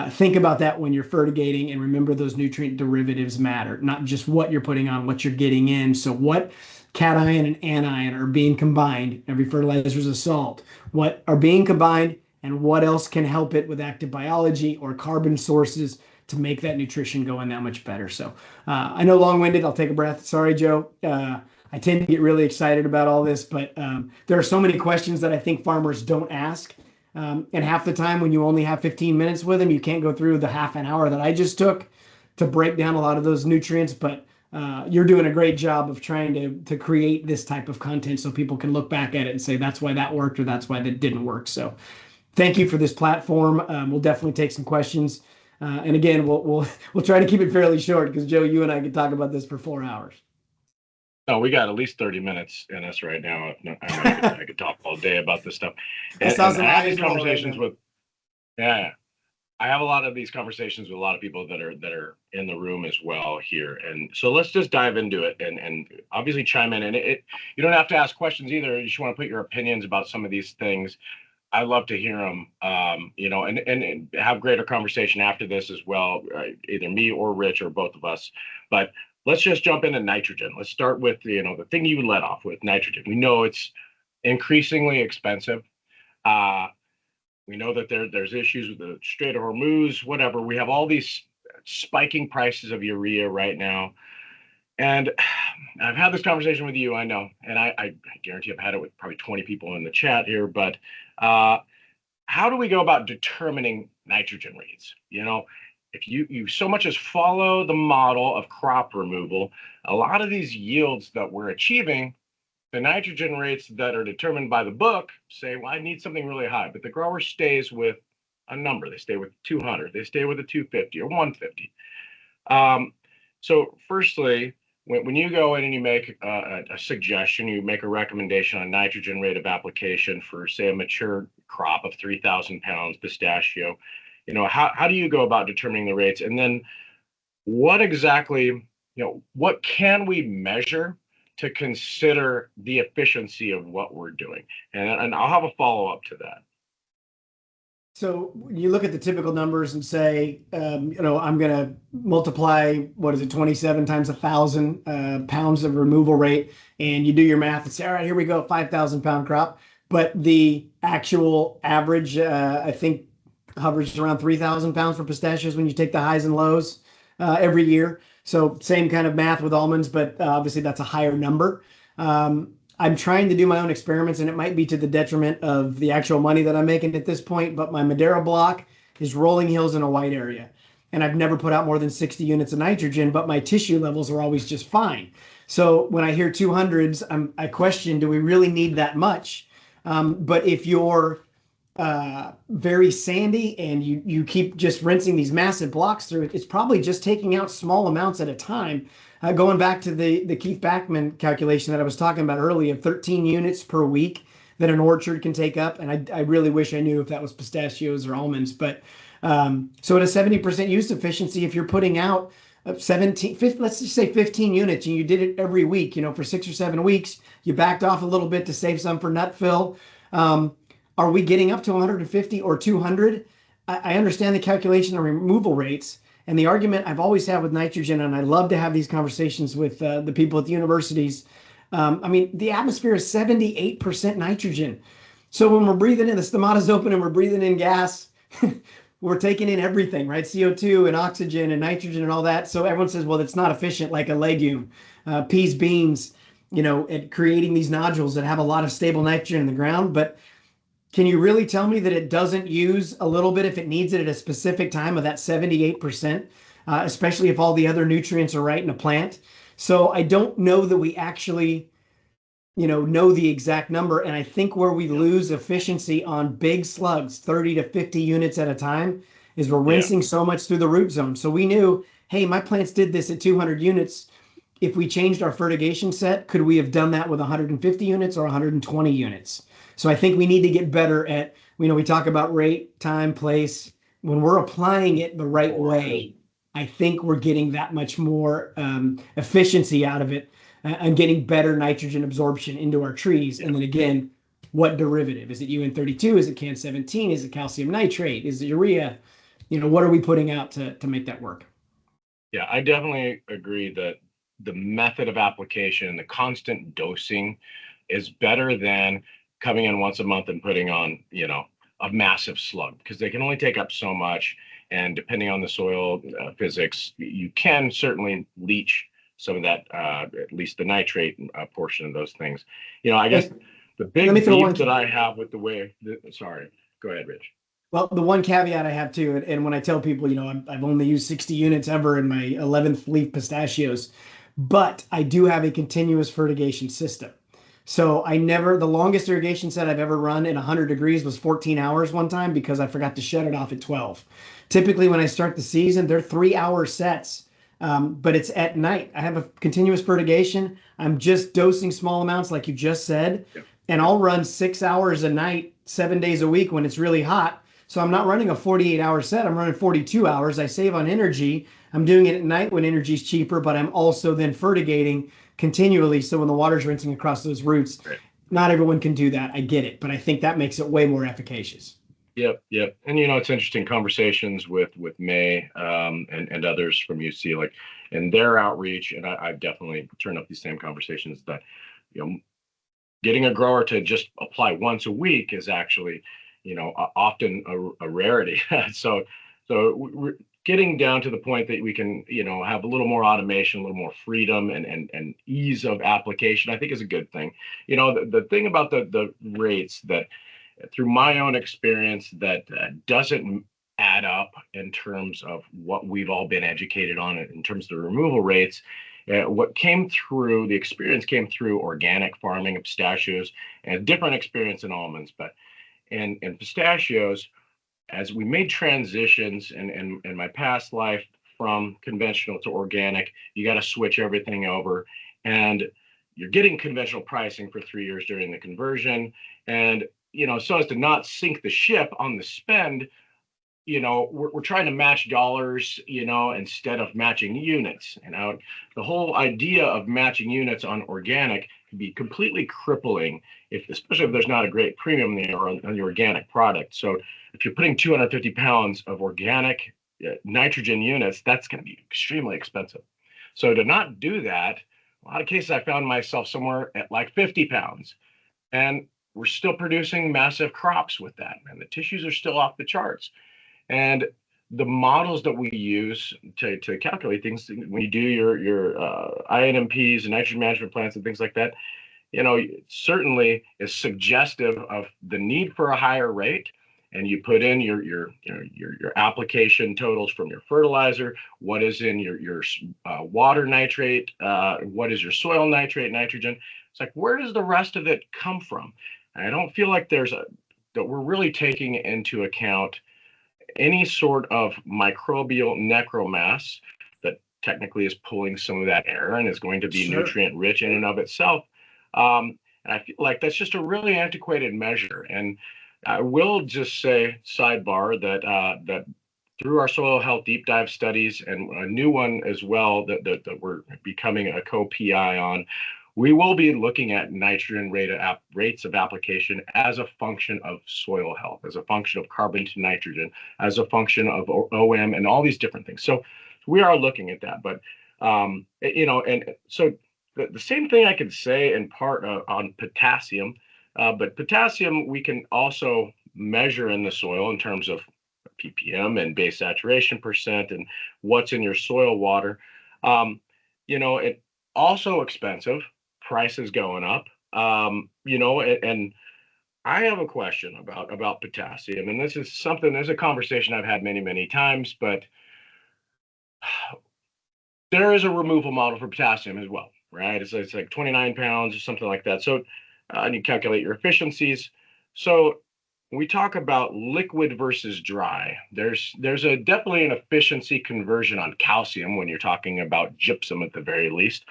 think about that when you're fertigating, and remember those nutrient derivatives matter, not just what you're putting on, what you're getting in. So what cation and anion are being combined. Every fertilizer is a salt. What are being combined, and what else can help it with active biology or carbon sources to make that nutrition go in that much better. So I know long-winded. I'll take a breath. Sorry, Joe. I tend to get really excited about all this, but there are so many questions that I think farmers don't ask. And half the time when you only have 15 minutes with them, you can't go through the half an hour that I just took to break down a lot of those nutrients. But you're doing a great job of trying to create this type of content so people can look back at it and say, that's why that worked, or that's why that didn't work. So thank you for this platform. We'll definitely take some questions. And again, we'll try to keep it fairly short because Joe, you and I could talk about this for 4 hours. No, we got at least 30 minutes in us right now. I could talk all day about this stuff. And I have these conversations with, I have a lot of these conversations with a lot of people that are in the room as well here. And so let's just dive into it and obviously chime in. And you don't have to ask questions either. You just want to put your opinions about some of these things. I love to hear them, and have greater conversation after this as well, either me or Rich or both of us. But let's just jump into nitrogen. Let's start with, the thing you led off with, nitrogen. We know it's increasingly expensive. We know that there's issues with the Strait of Hormuz, whatever. We have all these spiking prices of urea right now. And I've had this conversation with you, I know, and I guarantee I've had it with probably 20 people in the chat here, but how do we go about determining nitrogen rates? If you so much as follow the model of crop removal, a lot of these yields that we're achieving, the nitrogen rates that are determined by the book say, well, I need something really high, but the grower stays with a number. They stay with 200, they stay with a 250 or 150. So firstly, when you go in and you make a suggestion, you make a recommendation on nitrogen rate of application for, say, a mature crop of 3,000 pounds pistachio, how do you go about determining the rates? And then what exactly, what can we measure to consider the efficiency of what we're doing? And I'll have a follow-up to that. So you look at the typical numbers and say, I'm going to multiply, 27 times 1,000 pounds of removal rate. And you do your math and say, all right, here we go, 5,000 pound crop. But the actual average, I think, hovers around 3,000 pounds for pistachios when you take the highs and lows every year. So same kind of math with almonds, but obviously that's a higher number. I'm trying to do my own experiments, and it might be to the detriment of the actual money that I'm making at this point, but my Madera block is rolling hills in a white area. And I've never put out more than 60 units of nitrogen, but my tissue levels are always just fine. So when I hear 200s, I question, do we really need that much? But if you're very sandy and you keep just rinsing these massive blocks through it, it's probably just taking out small amounts at a time. Going back to the Keith Backman calculation that I was talking about earlier, 13 units per week that an orchard can take up. And I really wish I knew if that was pistachios or almonds. But so at a 70% use efficiency, if you're putting out 17, let's just say 15 units, and you did it every week, for 6 or 7 weeks, you backed off a little bit to save some for nut fill. Are we getting up to 150 or 200? I understand the calculation of removal rates. And the argument I've always had with nitrogen, and I love to have these conversations with the people at the universities. The atmosphere is 78% nitrogen. So when we're breathing in, the stomata's open and we're breathing in gas, we're taking in everything, right? CO2 and oxygen and nitrogen and all that. So everyone says, well, it's not efficient like a legume. Peas, beans, at creating these nodules that have a lot of stable nitrogen in the ground. But can you really tell me that it doesn't use a little bit if it needs it at a specific time of that 78%? especially if all the other nutrients are right in a plant. So I don't know that we actually, know the exact number. And I think where we lose efficiency on big slugs, 30 to 50 units at a time, is we're Yeah. rinsing so much through the root zone. So we knew, hey, my plants did this at 200 units. If we changed our fertigation set, could we have done that with 150 units or 120 units? So I think we need to get better at, we talk about rate, time, place. When we're applying it the right way, I think we're getting that much more efficiency out of it and getting better nitrogen absorption into our trees. Yeah. And then again, what derivative? Is it UN32? Is it CAN 17? Is it calcium nitrate? Is it urea? What are we putting out to make that work? Yeah, I definitely agree that the method of application and the constant dosing is better than coming in once a month and putting on, a massive slug, because they can only take up so much. And depending on the soil physics, you can certainly leach some of that, at least the nitrate portion of those things. I guess Hey, the let me big throw beef one. that I have with the way, sorry, go ahead, Rich. Well, the one caveat I have too, and when I tell people, I've only used 60 units ever in my 11th leaf pistachios, but I do have a continuous fertigation system. So the longest irrigation set I've ever run in 100 degrees was 14 hours one time because I forgot to shut it off at 12. Typically, when I start the season, they're 3-hour sets, but it's at night. I have a continuous fertigation. I'm just dosing small amounts, like you just said, Yeah. and I'll run 6 hours a night, 7 days a week when it's really hot. So I'm not running a 48-hour set. I'm running 42 hours. I save on energy. I'm doing it at night when energy is cheaper, but I'm also then fertigating continually. So when the water's rinsing across those roots, Right. not everyone can do that. I get it, but I think that makes it way more efficacious. Yep, yep. And it's interesting conversations with May and others from UC, like in their outreach, and I've definitely turned up these same conversations that you know getting a grower to just apply once a week is actually often a rarity. So we're getting down to the point that we can have a little more automation, a little more freedom, and ease of application, I think, is a good thing. The thing about the rates that through my own experience that doesn't add up in terms of what we've all been educated on in terms of the removal rates. What came through, the experience came through organic farming of pistachios, and a different experience in almonds. But in pistachios, as we made transitions in my past life from conventional to organic, you got to switch everything over. And you're getting conventional pricing for 3 years during the conversion. And so as to not sink the ship on the spend, we're trying to match dollars, instead of matching units. And the whole idea of matching units on organic can be completely crippling, especially if there's not a great premium on the organic product. So if you're putting 250 pounds of organic nitrogen units, that's going to be extremely expensive. So to not do that, a lot of cases I found myself somewhere at like 50 pounds. And we're still producing massive crops with that. And the tissues are still off the charts. And the models that we use to calculate things, when you do your INMPs and nitrogen management plans and things like that, it certainly is suggestive of the need for a higher rate. And you put in your application totals from your fertilizer, what is in your water nitrate, what is your soil nitrate, nitrogen. It's like, where does the rest of it come from? I don't feel like that we're really taking into account any sort of microbial necromass that technically is pulling some of that air and is going to be Sure. nutrient rich in and of itself. And I feel like that's just a really antiquated measure. And I will just say, sidebar, that through our soil health deep dive studies and a new one as well that we're becoming a co-PI on, we will be looking at nitrogen rates of application as a function of soil health, as a function of carbon to nitrogen, as a function of OM and all these different things. So we are looking at that. But, and so the same thing I could say in part on potassium, but potassium we can also measure in the soil in terms of ppm and base saturation percent and what's in your soil water. It also expensive, prices going up. And I have a question about potassium, and this is a conversation I've had many times, but There is a removal model for potassium as well, right? It's like 29 pounds or something like that. So and you calculate your efficiencies. So when we talk about liquid versus dry, there's a definitely an efficiency conversion on calcium when you're talking about gypsum at the very least.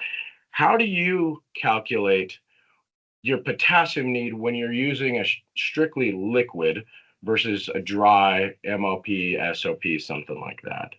How do you calculate your potassium need when you're using a strictly liquid versus a dry MOP, SOP, something like that?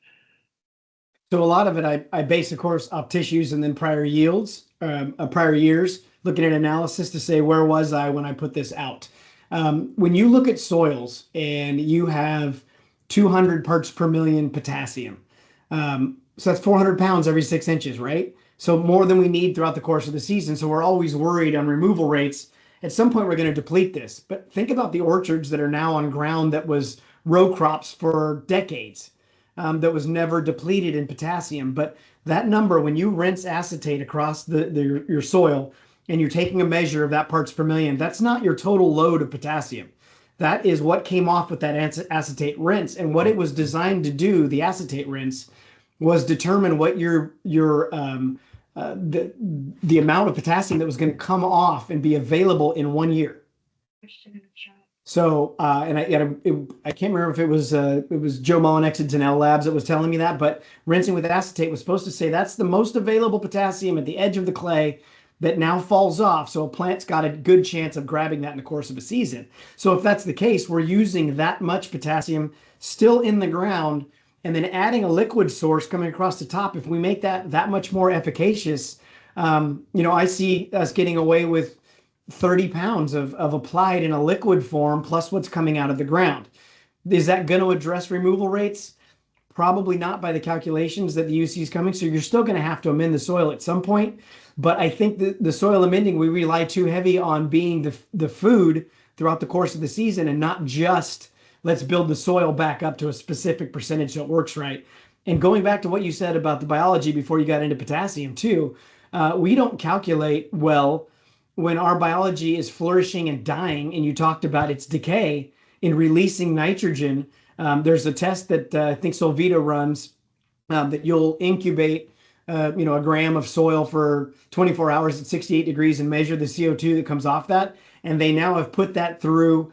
So a lot of it, I base, of course, off tissues and then prior yields, prior years, looking at analysis to say where was I when I put this out. When you look at soils and you have 200 parts per million potassium, so that's 400 pounds every 6 inches, right? So more than we need throughout the course of the season. So we're always worried on removal rates. At some point, we're going to deplete this. But think about the orchards that are now on ground that was row crops for decades, that was never depleted in potassium. But that number, when you rinse acetate across your soil and you're taking a measure of that parts per million, that's not your total load of potassium. That is what came off with that acetate rinse. And what it was designed to do, the acetate rinse, was determine what the amount of potassium that was going to come off and be available in 1 year. So, I can't remember if it was Joe Mullenex's and L Labs that was telling me that, but rinsing with acetate was supposed to say that's the most available potassium at the edge of the clay that now falls off. So a plant's got a good chance of grabbing that in the course of a season. So if that's the case, we're using that much potassium still in the ground, and then adding a liquid source coming across the top. If we make that much more efficacious, I see us getting away with 30 pounds of applied in a liquid form plus what's coming out of the ground. Is that going to address removal rates? Probably not by the calculations that the UC is coming. So you're still going to have to amend the soil at some point. But I think the soil amending, we rely too heavy on being the food throughout the course of the season and not just let's build the soil back up to a specific percentage so it works right. And going back to what you said about the biology before you got into potassium too, we don't calculate well when our biology is flourishing and dying, and you talked about its decay in releasing nitrogen. There's a test that I think Solvita runs, that you'll incubate, a gram of soil for 24 hours at 68 degrees and measure the CO2 that comes off that. And they now have put that through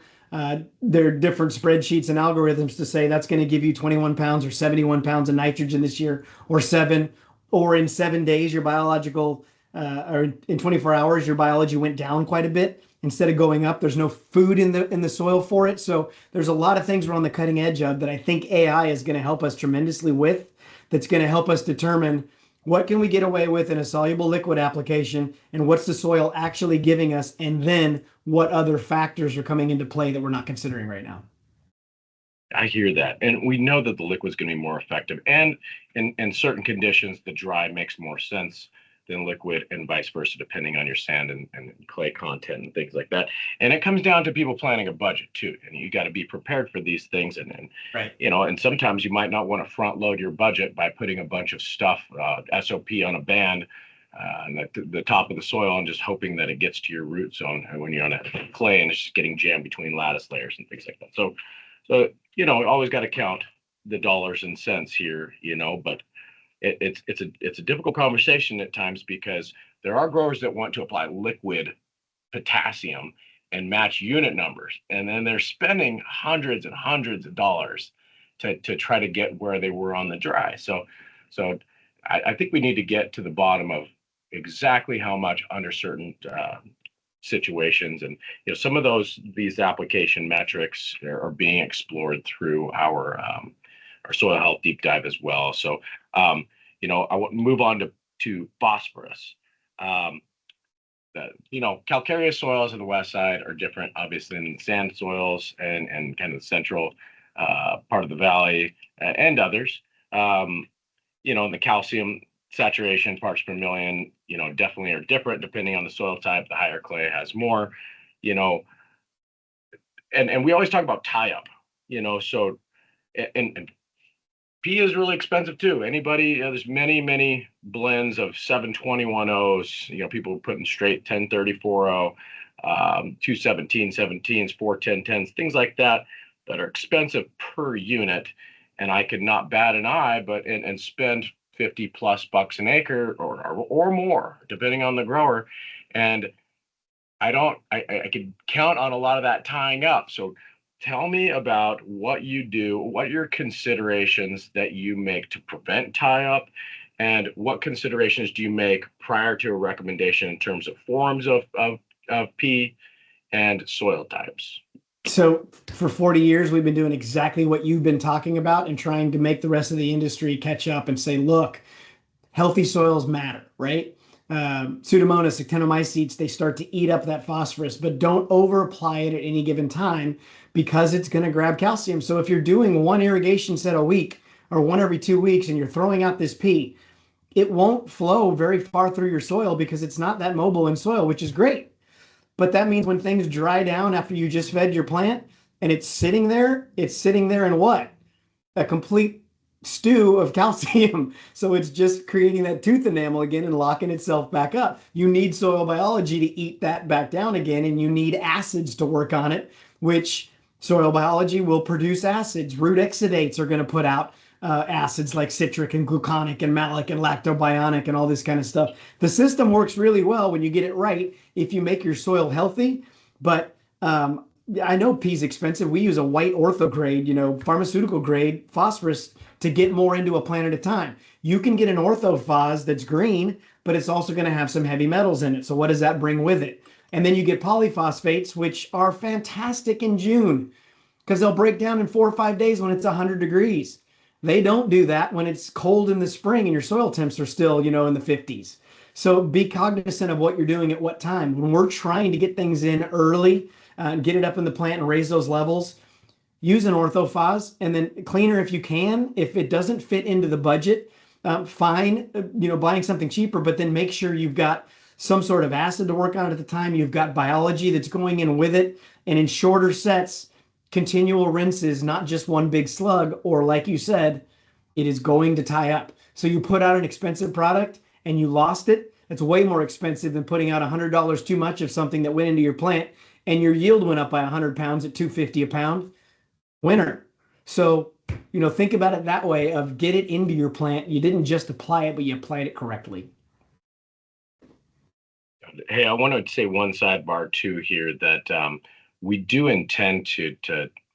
their different spreadsheets and algorithms to say that's going to give you 21 pounds or 71 pounds of nitrogen this year, or in 7 days, your biological, or in 24 hours, your biology went down quite a bit instead of going up. There's no food in the soil for it. So there's a lot of things we're on the cutting edge of that I think AI is going to help us tremendously with. That's going to help us determine what can we get away with in a soluble liquid application, and what's the soil actually giving us, and then what other factors are coming into play that we're not considering right now. I hear that. And we know that the liquid is going to be more effective. And in certain conditions, the dry makes more sense than liquid, and vice versa, depending on your sand and clay content and things like that. And it comes down to people planning a budget too. And you got to be prepared for these things. And Right. and sometimes you might not want to front load your budget by putting a bunch of stuff, SOP on a band, and the top of the soil, and just hoping that it gets to your root zone when you're on a clay and it's just getting jammed between lattice layers and things like that. So always got to count the dollars and cents here, but it's a difficult conversation at times, because there are growers that want to apply liquid potassium and match unit numbers, and then they're spending hundreds and hundreds of dollars to try to get where they were on the dry. So I think we need to get to the bottom of exactly how much under certain situations, and some of these application metrics are being explored through our soil health deep dive as well. So I want to move on to phosphorus. Calcareous soils on the west side are different, obviously, than sand soils and kind of the central part of the valley, and others. The calcium saturation parts per million, definitely are different depending on the soil type. The higher clay has more, and we always talk about tie up, so, and P is really expensive too. Anybody, there's many blends of 721Os, people putting straight 1034O, 217, 17s, 41010s, things like that are expensive per unit. and I could not bat an eye, but and spend 50 plus bucks an acre or more, depending on the grower. And I could count on a lot of that tying up. So tell me about what you do, what your considerations that you make to prevent tie up, and what considerations do you make prior to a recommendation in terms of forms of pea and soil types? So for 40 years, we've been doing exactly what you've been talking about and trying to make the rest of the industry catch up and say, look, healthy soils matter, right? Pseudomonas, actinomycetes, they start to eat up that phosphorus, but don't over apply it at any given time because it's going to grab calcium. So if you're doing one irrigation set a week or one every 2 weeks and you're throwing out this pea, it won't flow very far through your soil because it's not that mobile in soil, which is great. But that means when things dry down after you just fed your plant and it's sitting there in what? A complete stew of calcium. So it's just creating that tooth enamel again and locking itself back up. You need soil biology to eat that back down again, and you need acids to work on it, which soil biology will produce acids. Root exudates are going to put out acids like citric and gluconic and malic and lactobionic and all this kind of stuff. The system works really well when you get it right if you make your soil healthy. But I know pea's expensive. We use a white ortho grade, pharmaceutical grade phosphorus to get more into a plant at a time. You can get an orthophos that's green, but it's also going to have some heavy metals in it. So what does that bring with it? And then you get polyphosphates, which are fantastic in June because they'll break down in 4 or 5 days when it's 100 degrees. They don't do that when it's cold in the spring and your soil temps are still, in the 50s. So be cognizant of what you're doing at what time. When we're trying to get things in early and get it up in the plant and raise those levels, use an orthophos and then cleaner if you can. If it doesn't fit into the budget, fine, buying something cheaper, but then make sure you've got some sort of acid to work on at the time. You've got biology that's going in with it. And in shorter sets, continual rinses, not just one big slug, or like you said, it is going to tie up. So you put out an expensive product and you lost it. It's way more expensive than putting out $100 too much of something that went into your plant and your yield went up by 100 pounds at $2.50 a pound. Winner. So, think about it that way of get it into your plant. You didn't just apply it, but you applied it correctly. Hey, I want to say one sidebar too here that we do intend to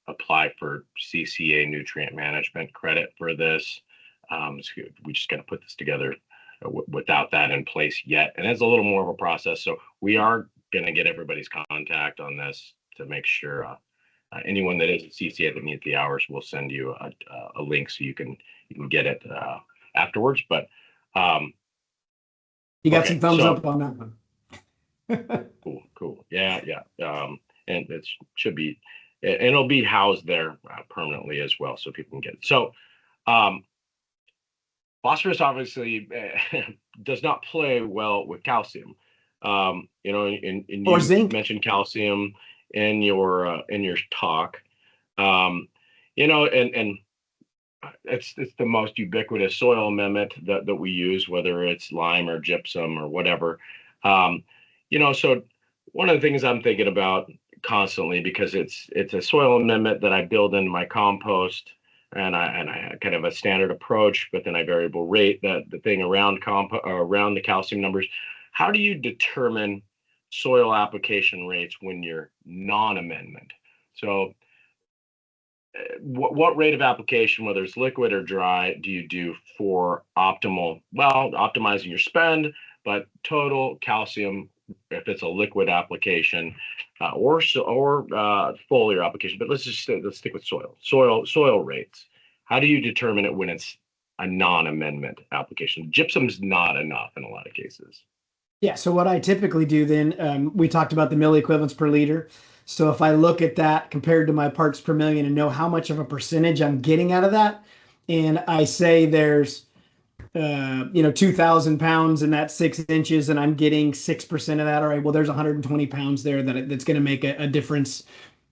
apply for CCA nutrient management credit for this. So we just got to put this together without that in place yet. And it's a little more of a process. So we are going to get everybody's contact on this to make sure anyone that is a CCA that needs the hours, we'll send you a link so you can get it afterwards. But you got some thumbs up on that one. Cool. Yeah. And it should be, and it'll be housed there permanently as well, so people can get it. So phosphorus obviously does not play well with calcium. And you zinc. Mentioned calcium in your talk. And it's the most ubiquitous soil amendment that we use, whether it's lime or gypsum or whatever. So one of the things I'm thinking about constantly, because it's a soil amendment that I build into my compost, and I kind of a standard approach, but then I variable rate the thing around around the calcium numbers. How do you determine soil application rates when you're non-amendment? So what rate of application, whether it's liquid or dry, do you do for optimizing your spend, but total calcium if it's a liquid application or foliar application? But let's stick with soil rates. How do you determine it when it's a non-amendment application? Gypsum's not enough in a lot of cases. Yeah, so what I typically do then, we talked about the milliequivalents per liter. So if I look at that compared to my parts per million and know how much of a percentage I'm getting out of that, and I say there's 2,000 pounds in that 6 inches and I'm getting 6% of that, all right, well, there's 120 pounds there that's going to make a difference.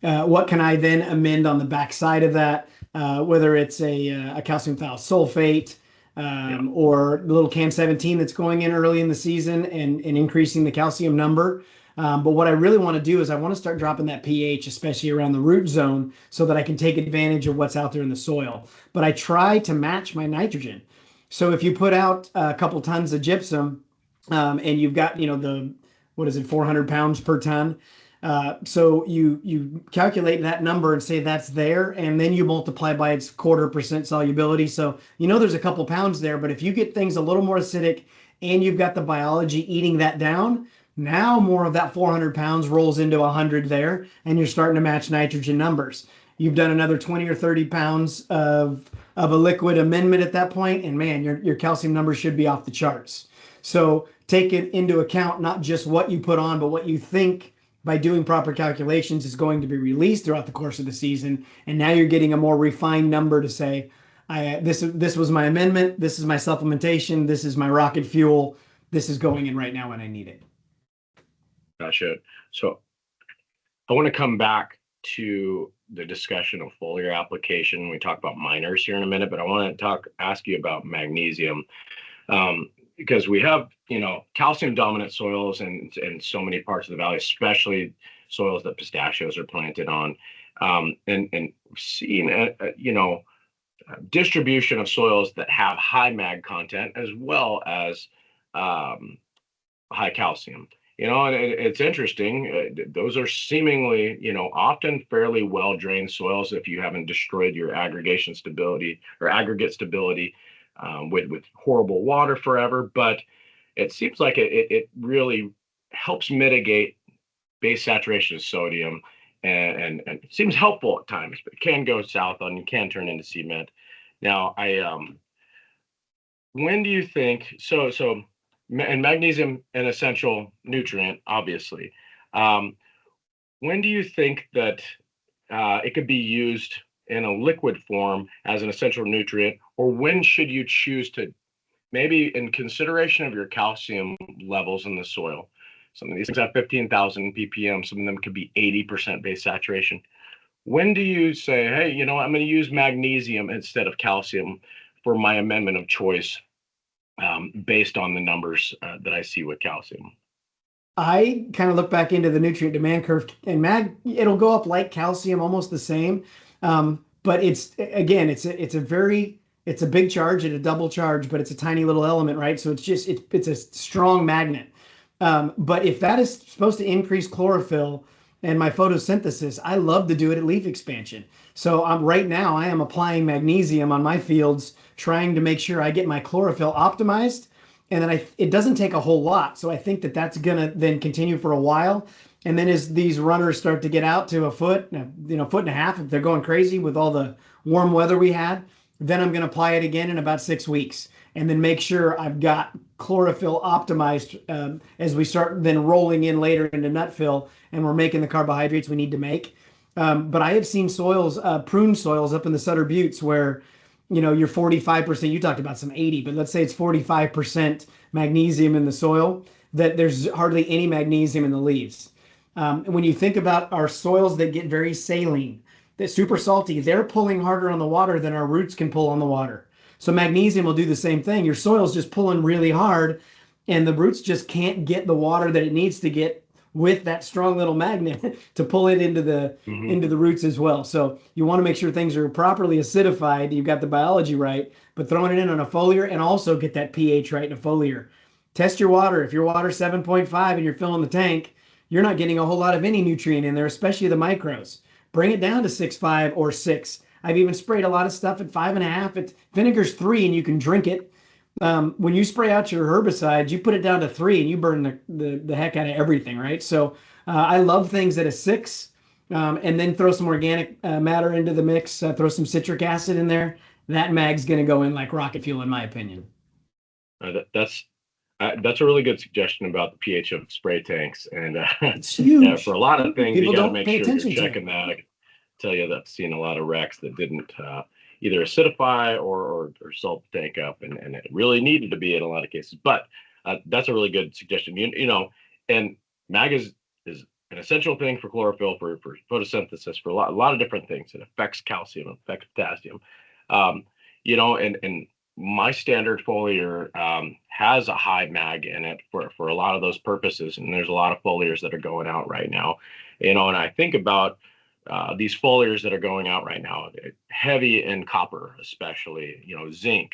What can I then amend on the backside of that, whether it's a calcium thiosulfate, or the little CAM 17 that's going in early in the season and increasing the calcium number. But what I really want to do is I want to start dropping that pH, especially around the root zone, so that I can take advantage of what's out there in the soil. But I try to match my nitrogen. So if you put out a couple tons of gypsum, and you've got, what is it, 400 pounds per ton. So you calculate that number and say that's there, and then you multiply by its 1/4% solubility. So there's a couple pounds there, but if you get things a little more acidic and you've got the biology eating that down, now more of that 400 pounds rolls into 100 there, and you're starting to match nitrogen numbers. You've done another 20 or 30 pounds of a liquid amendment at that point, and man, your calcium numbers should be off the charts. So take it into account, not just what you put on, but what you think by doing proper calculations is going to be released throughout the course of the season. And now you're getting a more refined number to say, this was my amendment, this is my supplementation, this is my rocket fuel, this is going in right now when I need it. Gotcha. So I want to come back to the discussion of foliar application. We talk about minors here in a minute, but I want to ask you about magnesium. Because we have, calcium dominant soils in so many parts of the valley, especially soils that pistachios are planted on. And seeing, distribution of soils that have high mag content as well as high calcium. And it's interesting. Those are seemingly, often fairly well drained soils if you haven't destroyed your aggregation stability or aggregate stability with horrible water forever. But it seems like it really helps mitigate base saturation of sodium, and it seems helpful at times, but it can go south on you, can turn into cement. Now, when do you think and magnesium an essential nutrient, obviously. When do you think that it could be used in a liquid form as an essential nutrient, or when should you choose to, maybe in consideration of your calcium levels in the soil? Some of these things have 15,000 ppm, some of them could be 80% base saturation. When do you say, hey, I'm going to use magnesium instead of calcium for my amendment of choice, based on the numbers that I see with calcium? I kind of look back into the nutrient demand curve, and it'll go up like calcium, almost the same. But it's a big charge and a double charge, but it's a tiny little element, right? So it's a strong magnet. But if that is supposed to increase chlorophyll and my photosynthesis, I love to do it at leaf expansion. So right now I am applying magnesium on my fields, trying to make sure I get my chlorophyll optimized. And then it doesn't take a whole lot. So I think that's going to then continue for a while. And then as these runners start to get out to a foot, foot and a half, if they're going crazy with all the warm weather we had, then I'm going to apply it again in about 6 weeks. And then make sure I've got chlorophyll optimized as we start then rolling in later into nut fill, and we're making the carbohydrates we need to make. But I have seen soils, prune soils up in the Sutter Buttes where, you're 45%, you talked about some 80, but let's say it's 45% magnesium in the soil, that there's hardly any magnesium in the leaves. When you think about our soils that get very saline, that's super salty, they're pulling harder on the water than our roots can pull on the water. So magnesium will do the same thing. Your soil's just pulling really hard, and the roots just can't get the water that it needs to get with that strong little magnet to pull it into the roots as well. So you want to make sure things are properly acidified. You've got the biology right, but throwing it in on a foliar, and also get that pH right in a foliar. Test your water. If your water's 7.5 and you're filling the tank, you're not getting a whole lot of any nutrient in there, especially the micros. Bring it down to 6.5 or 6. I've even sprayed a lot of stuff at 5.5. Vinegar's 3 and you can drink it. When you spray out your herbicides, you put it down to 3 and you burn the heck out of everything, right? So I love things at a 6, and then throw some organic matter into the mix, throw some citric acid in there. That mag's going to go in like rocket fuel, in my opinion. That's a really good suggestion about the pH of spray tanks. And it's huge. Yeah, for a lot of things, People you got to don't make pay sure you're attention to checking that. I can tell you that I've seen a lot of wrecks that didn't either acidify or salt the tank up, and it really needed to be in a lot of cases. But that's a really good suggestion. And mag is an essential thing for chlorophyll, for photosynthesis, for a lot of different things. It affects calcium, it affects potassium. And my standard foliar has a high mag in it for a lot of those purposes, and there's a lot of foliars that are going out right now, and I think about these foliars that are going out right now, heavy in copper, especially, zinc,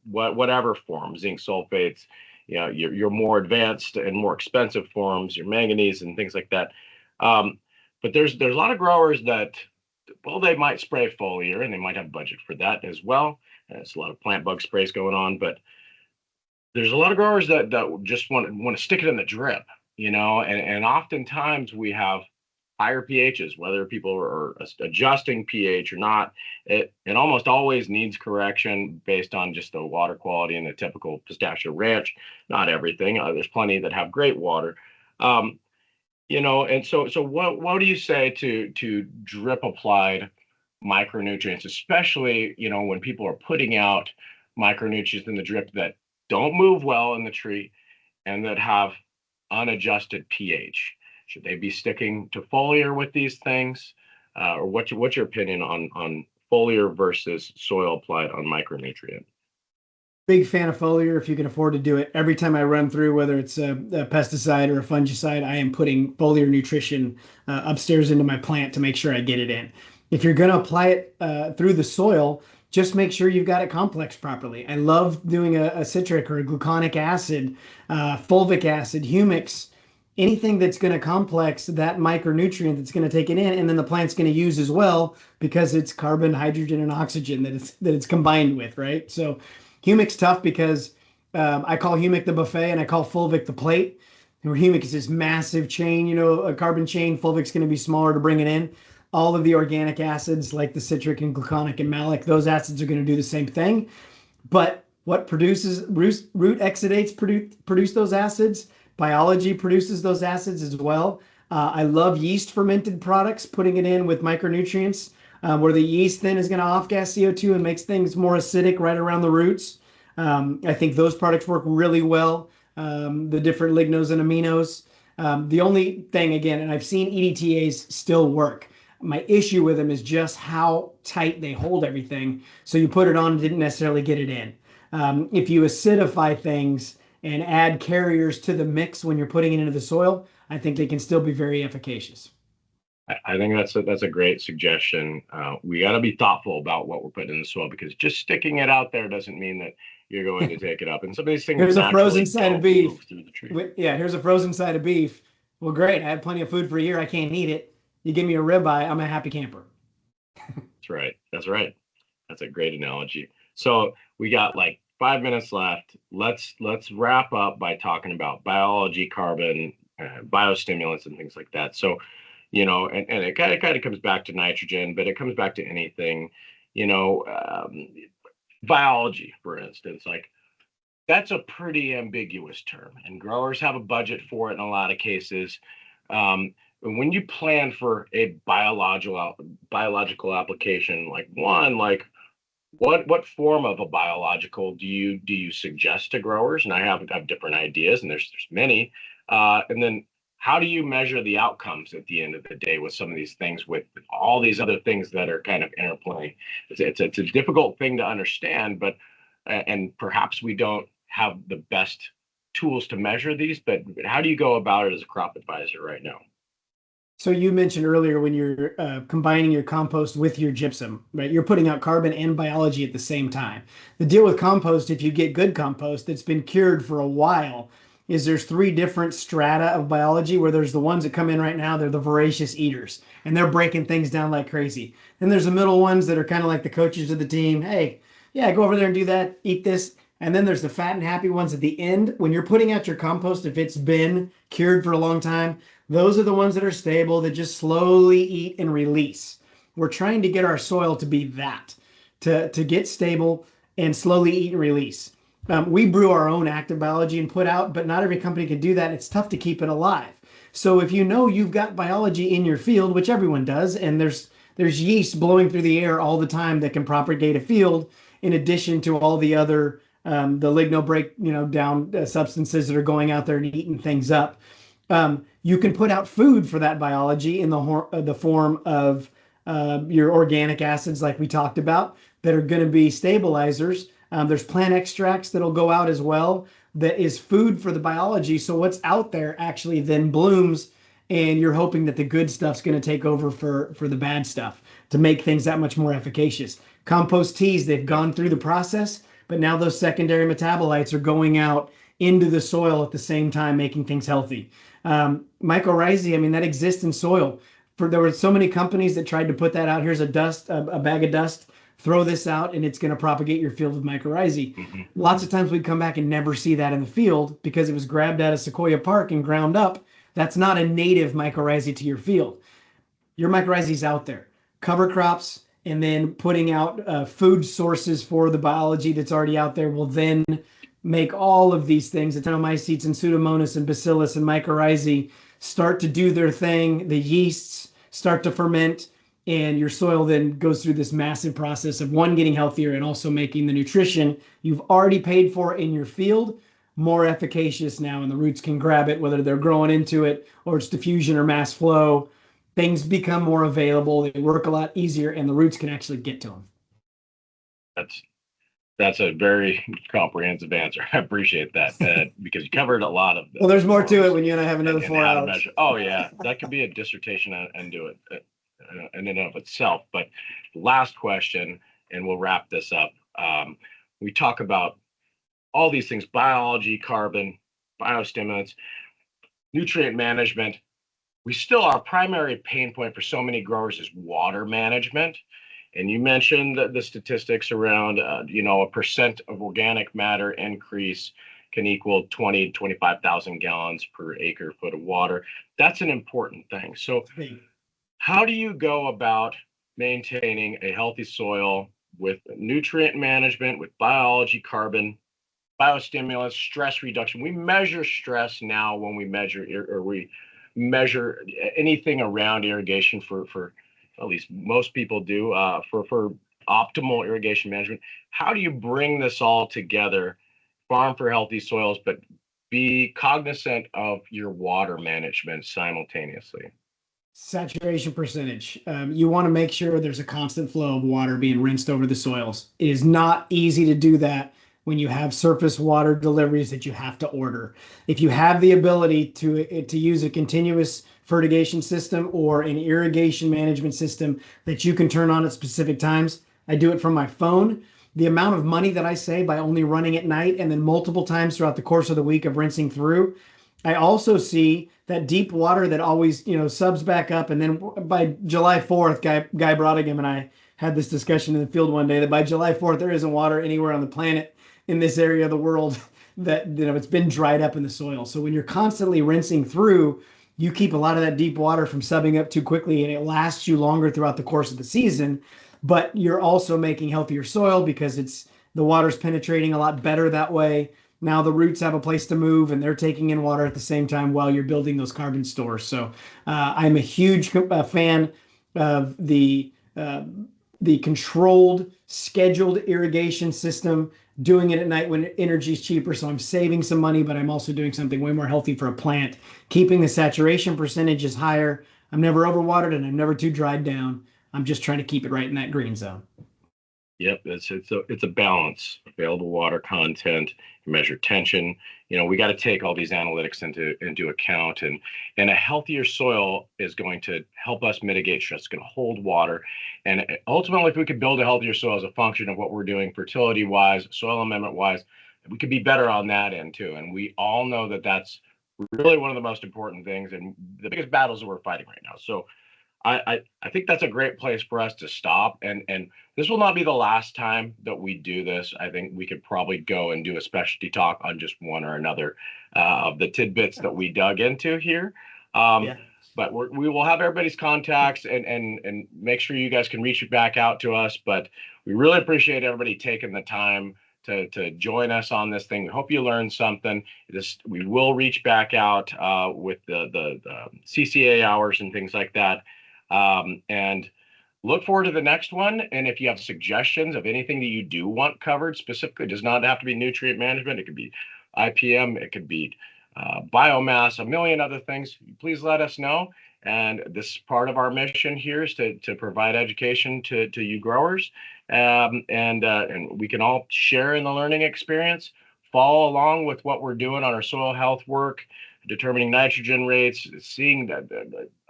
whatever form, zinc sulfates, your more advanced and more expensive forms, your manganese and things like that. But there's a lot of growers that, well, they might spray foliar and they might have budget for that as well. There's a lot of plant bug sprays going on, but there's a lot of growers that just want to stick it in the drip, and oftentimes we have higher pHs, whether people are adjusting pH or not. It almost always needs correction based on just the water quality in the typical pistachio ranch. Not everything. There's plenty that have great water. And so what do you say to drip applied micronutrients, especially, when people are putting out micronutrients in the drip that don't move well in the tree and that have unadjusted pH? Should they be sticking to foliar with these things? Or what's your opinion on foliar versus soil applied on micronutrient? Big fan of foliar if you can afford to do it. Every time I run through, whether it's a pesticide or a fungicide, I am putting foliar nutrition upstairs into my plant to make sure I get it in. If you're going to apply it through the soil, just make sure you've got it complexed properly. I love doing a citric or a gluconic acid, fulvic acid, humics, anything that's going to complex that micronutrient that's going to take it in, and then the plant's going to use as well because it's carbon, hydrogen, and oxygen that it's combined with, right? So humic's tough because I call humic the buffet and I call fulvic the plate. Where humic is this massive chain, a carbon chain. Fulvic's going to be smaller to bring it in. All of the organic acids like the citric and gluconic and malic, those acids are going to do the same thing. But what produces root exudates produce those acids. Biology produces those acids as well. I love yeast fermented products, putting it in with micronutrients, where the yeast then is going to off-gas CO2 and makes things more acidic right around the roots. I think those products work really well, the different lignos and aminos. The only thing, again, and I've seen EDTAs still work. My issue with them is just how tight they hold everything. So you put it on and didn't necessarily get it in. If you acidify things and add carriers to the mix when you're putting it into the soil, I think they can still be very efficacious. I think that's a great suggestion. We got to be thoughtful about what we're putting in the soil, because just sticking it out there doesn't mean that you're going to take it up. And some of these things here's a frozen side of beef. Yeah, here's a frozen side of beef. Well, great. I had plenty of food for a year. I can't eat it. You give me a ribeye, I'm a happy camper. That's right. That's right. That's a great analogy. So we got like 5 minutes left. Let's wrap up by talking about biology, carbon, biostimulants, and things like that. So, and it kind of comes back to nitrogen, but it comes back to anything, biology, for instance, like that's a pretty ambiguous term, and growers have a budget for it in a lot of cases. When you plan for a biological application, like what form of a biological do you suggest to growers? And I have different ideas, and there's many. And then how do you measure the outcomes at the end of the day with some of these things, with all these other things that are kind of interplaying? It's a difficult thing to understand, but and perhaps we don't have the best tools to measure these. But how do you go about it as a crop advisor right now? So you mentioned earlier when you're combining your compost with your gypsum, right? You're putting out carbon and biology at the same time. The deal with compost, if you get good compost that's been cured for a while, is there's 3 different strata of biology, where there's the ones that come in right now, they're the voracious eaters, and they're breaking things down like crazy. Then there's the middle ones that are kind of like the coaches of the team. Hey, yeah, go over there and do that, eat this. And then there's the fat and happy ones at the end. When you're putting out your compost, if it's been cured for a long time, those are the ones that are stable, that just slowly eat and release. We're trying to get our soil to be that, to get stable and slowly eat and release. We brew our own active biology and put out, but not every company can do that. It's tough to keep it alive. So if you know you've got biology in your field, which everyone does, and there's yeast blowing through the air all the time that can propagate a field, in addition to all the other the ligno break down substances that are going out there and eating things up. You can put out food for that biology in the form of your organic acids, like we talked about, that are going to be stabilizers. There's plant extracts that'll go out as well. That is food for the biology. So what's out there actually then blooms, and you're hoping that the good stuff's going to take over for the bad stuff to make things that much more efficacious. Compost teas, they've gone through the process, but now those secondary metabolites are going out into the soil at the same time, making things healthy. Mycorrhizae, I mean, that exists in soil. There were so many companies that tried to put that out. Here's a bag of dust. Throw this out, and it's going to propagate your field with mycorrhizae. Mm-hmm. Lots of times we'd come back and never see that in the field because it was grabbed out of Sequoia Park and ground up. That's not a native mycorrhizae to your field. Your mycorrhizae is out there. Cover crops and then putting out food sources for the biology that's already out there will then make all of these things, the Actinomycetes and Pseudomonas and Bacillus and mycorrhizae, start to do their thing. The yeasts start to ferment, and your soil then goes through this massive process of one, getting healthier, and also making the nutrition you've already paid for in your field more efficacious now, and the roots can grab it, whether they're growing into it or it's diffusion or mass flow. Things become more available, they work a lot easier, and the roots can actually get to them. That's a very comprehensive answer. I appreciate that because you covered a lot of. Well, there's more to it when you and I have another 4 hours. Oh yeah, that could be a dissertation and do it in and of itself. But last question, and we'll wrap this up. We talk about all these things: biology, carbon, biostimulants, nutrient management. We still, our primary pain point for so many growers is water management. And you mentioned the statistics around, a percent of organic matter increase can equal 20, 25,000 gallons per acre foot of water. That's an important thing. So how do you go about maintaining a healthy soil with nutrient management, with biology, carbon, biostimulants, stress reduction? We measure stress now when we measure anything around irrigation for at least most people do, for optimal irrigation management. How do you bring this all together, farm for healthy soils, but be cognizant of your water management simultaneously? Saturation percentage. You want to make sure there's a constant flow of water being rinsed over the soils. It is not easy to do that when you have surface water deliveries that you have to order. If you have the ability to use a continuous fertigation system or an irrigation management system that you can turn on at specific times, I do it from my phone. The amount of money that I save by only running at night and then multiple times throughout the course of the week of rinsing through. I also see that deep water that always, subs back up. And then by July 4th, Guy Brodigan and I had this discussion in the field one day that by July 4th, there isn't water anywhere on the planet in this area of the world that it's been dried up in the soil. So when you're constantly rinsing through, you keep a lot of that deep water from subbing up too quickly, and it lasts you longer throughout the course of the season. But you're also making healthier soil because the water's penetrating a lot better that way. Now the roots have a place to move, and they're taking in water at the same time while you're building those carbon stores. So I'm a huge fan of the controlled, scheduled irrigation system, doing it at night when energy is cheaper. So I'm saving some money, but I'm also doing something way more healthy for a plant. Keeping the saturation percentages higher. I'm never overwatered and I'm never too dried down. I'm just trying to keep it right in that green zone. Yep, it's a balance. Available water content, measure tension. We got to take all these analytics into account, and a healthier soil is going to help us mitigate stress. It's going to hold water, and ultimately, if we could build a healthier soil as a function of what we're doing, fertility wise, soil amendment wise, we could be better on that end too. And we all know that that's really one of the most important things and the biggest battles that we're fighting right now. So I think that's a great place for us to stop. And this will not be the last time that we do this. I think we could probably go and do a specialty talk on just one or another of the tidbits that we dug into here. But we will have everybody's contacts and make sure you guys can reach back out to us. But we really appreciate everybody taking the time to join us on this thing. We hope you learned something. We will reach back out with the CCA hours and things like that. And look forward to the next one. And if you have suggestions of anything that you do want covered specifically, it does not have to be nutrient management. It could be IPM, it could be biomass, a million other things. Please let us know. And this part of our mission here is to provide education to you growers, and we can all share in the learning experience, follow along with what we're doing on our soil health work, determining nitrogen rates, seeing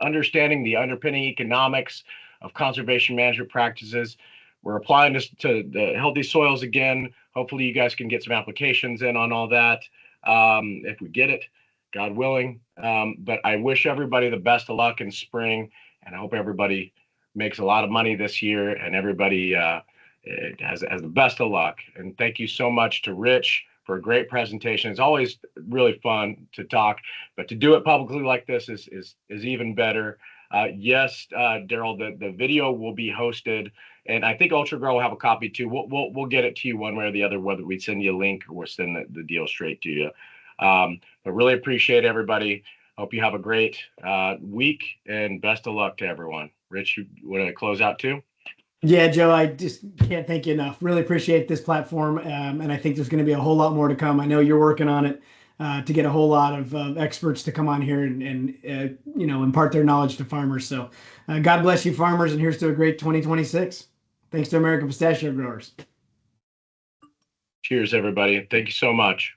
understanding the underpinning economics of conservation management practices. We're applying this to the healthy soils again. Hopefully you guys can get some applications in on all that, if we get it, God willing. But I wish everybody the best of luck in spring, and I hope everybody makes a lot of money this year, and everybody has the best of luck. And thank you so much to Rich for a great presentation. It's always really fun to talk, but to do it publicly like this is even better. Yes, Daryl, the video will be hosted, and I think Ultra Grow will have a copy too. We'll get it to you one way or the other, whether we send you a link or we'll send the deal straight to you. But really appreciate everybody. Hope you have a great week, and best of luck to everyone. Rich, you want to close out too? Yeah, Joe, I just can't thank you enough. Really appreciate this platform, and I think there's going to be a whole lot more to come. I know you're working on it to get a whole lot of experts to come on here and impart their knowledge to farmers. So, God bless you, farmers, and here's to a great 2026. Thanks to American Pistachio Growers. Cheers, everybody. Thank you so much.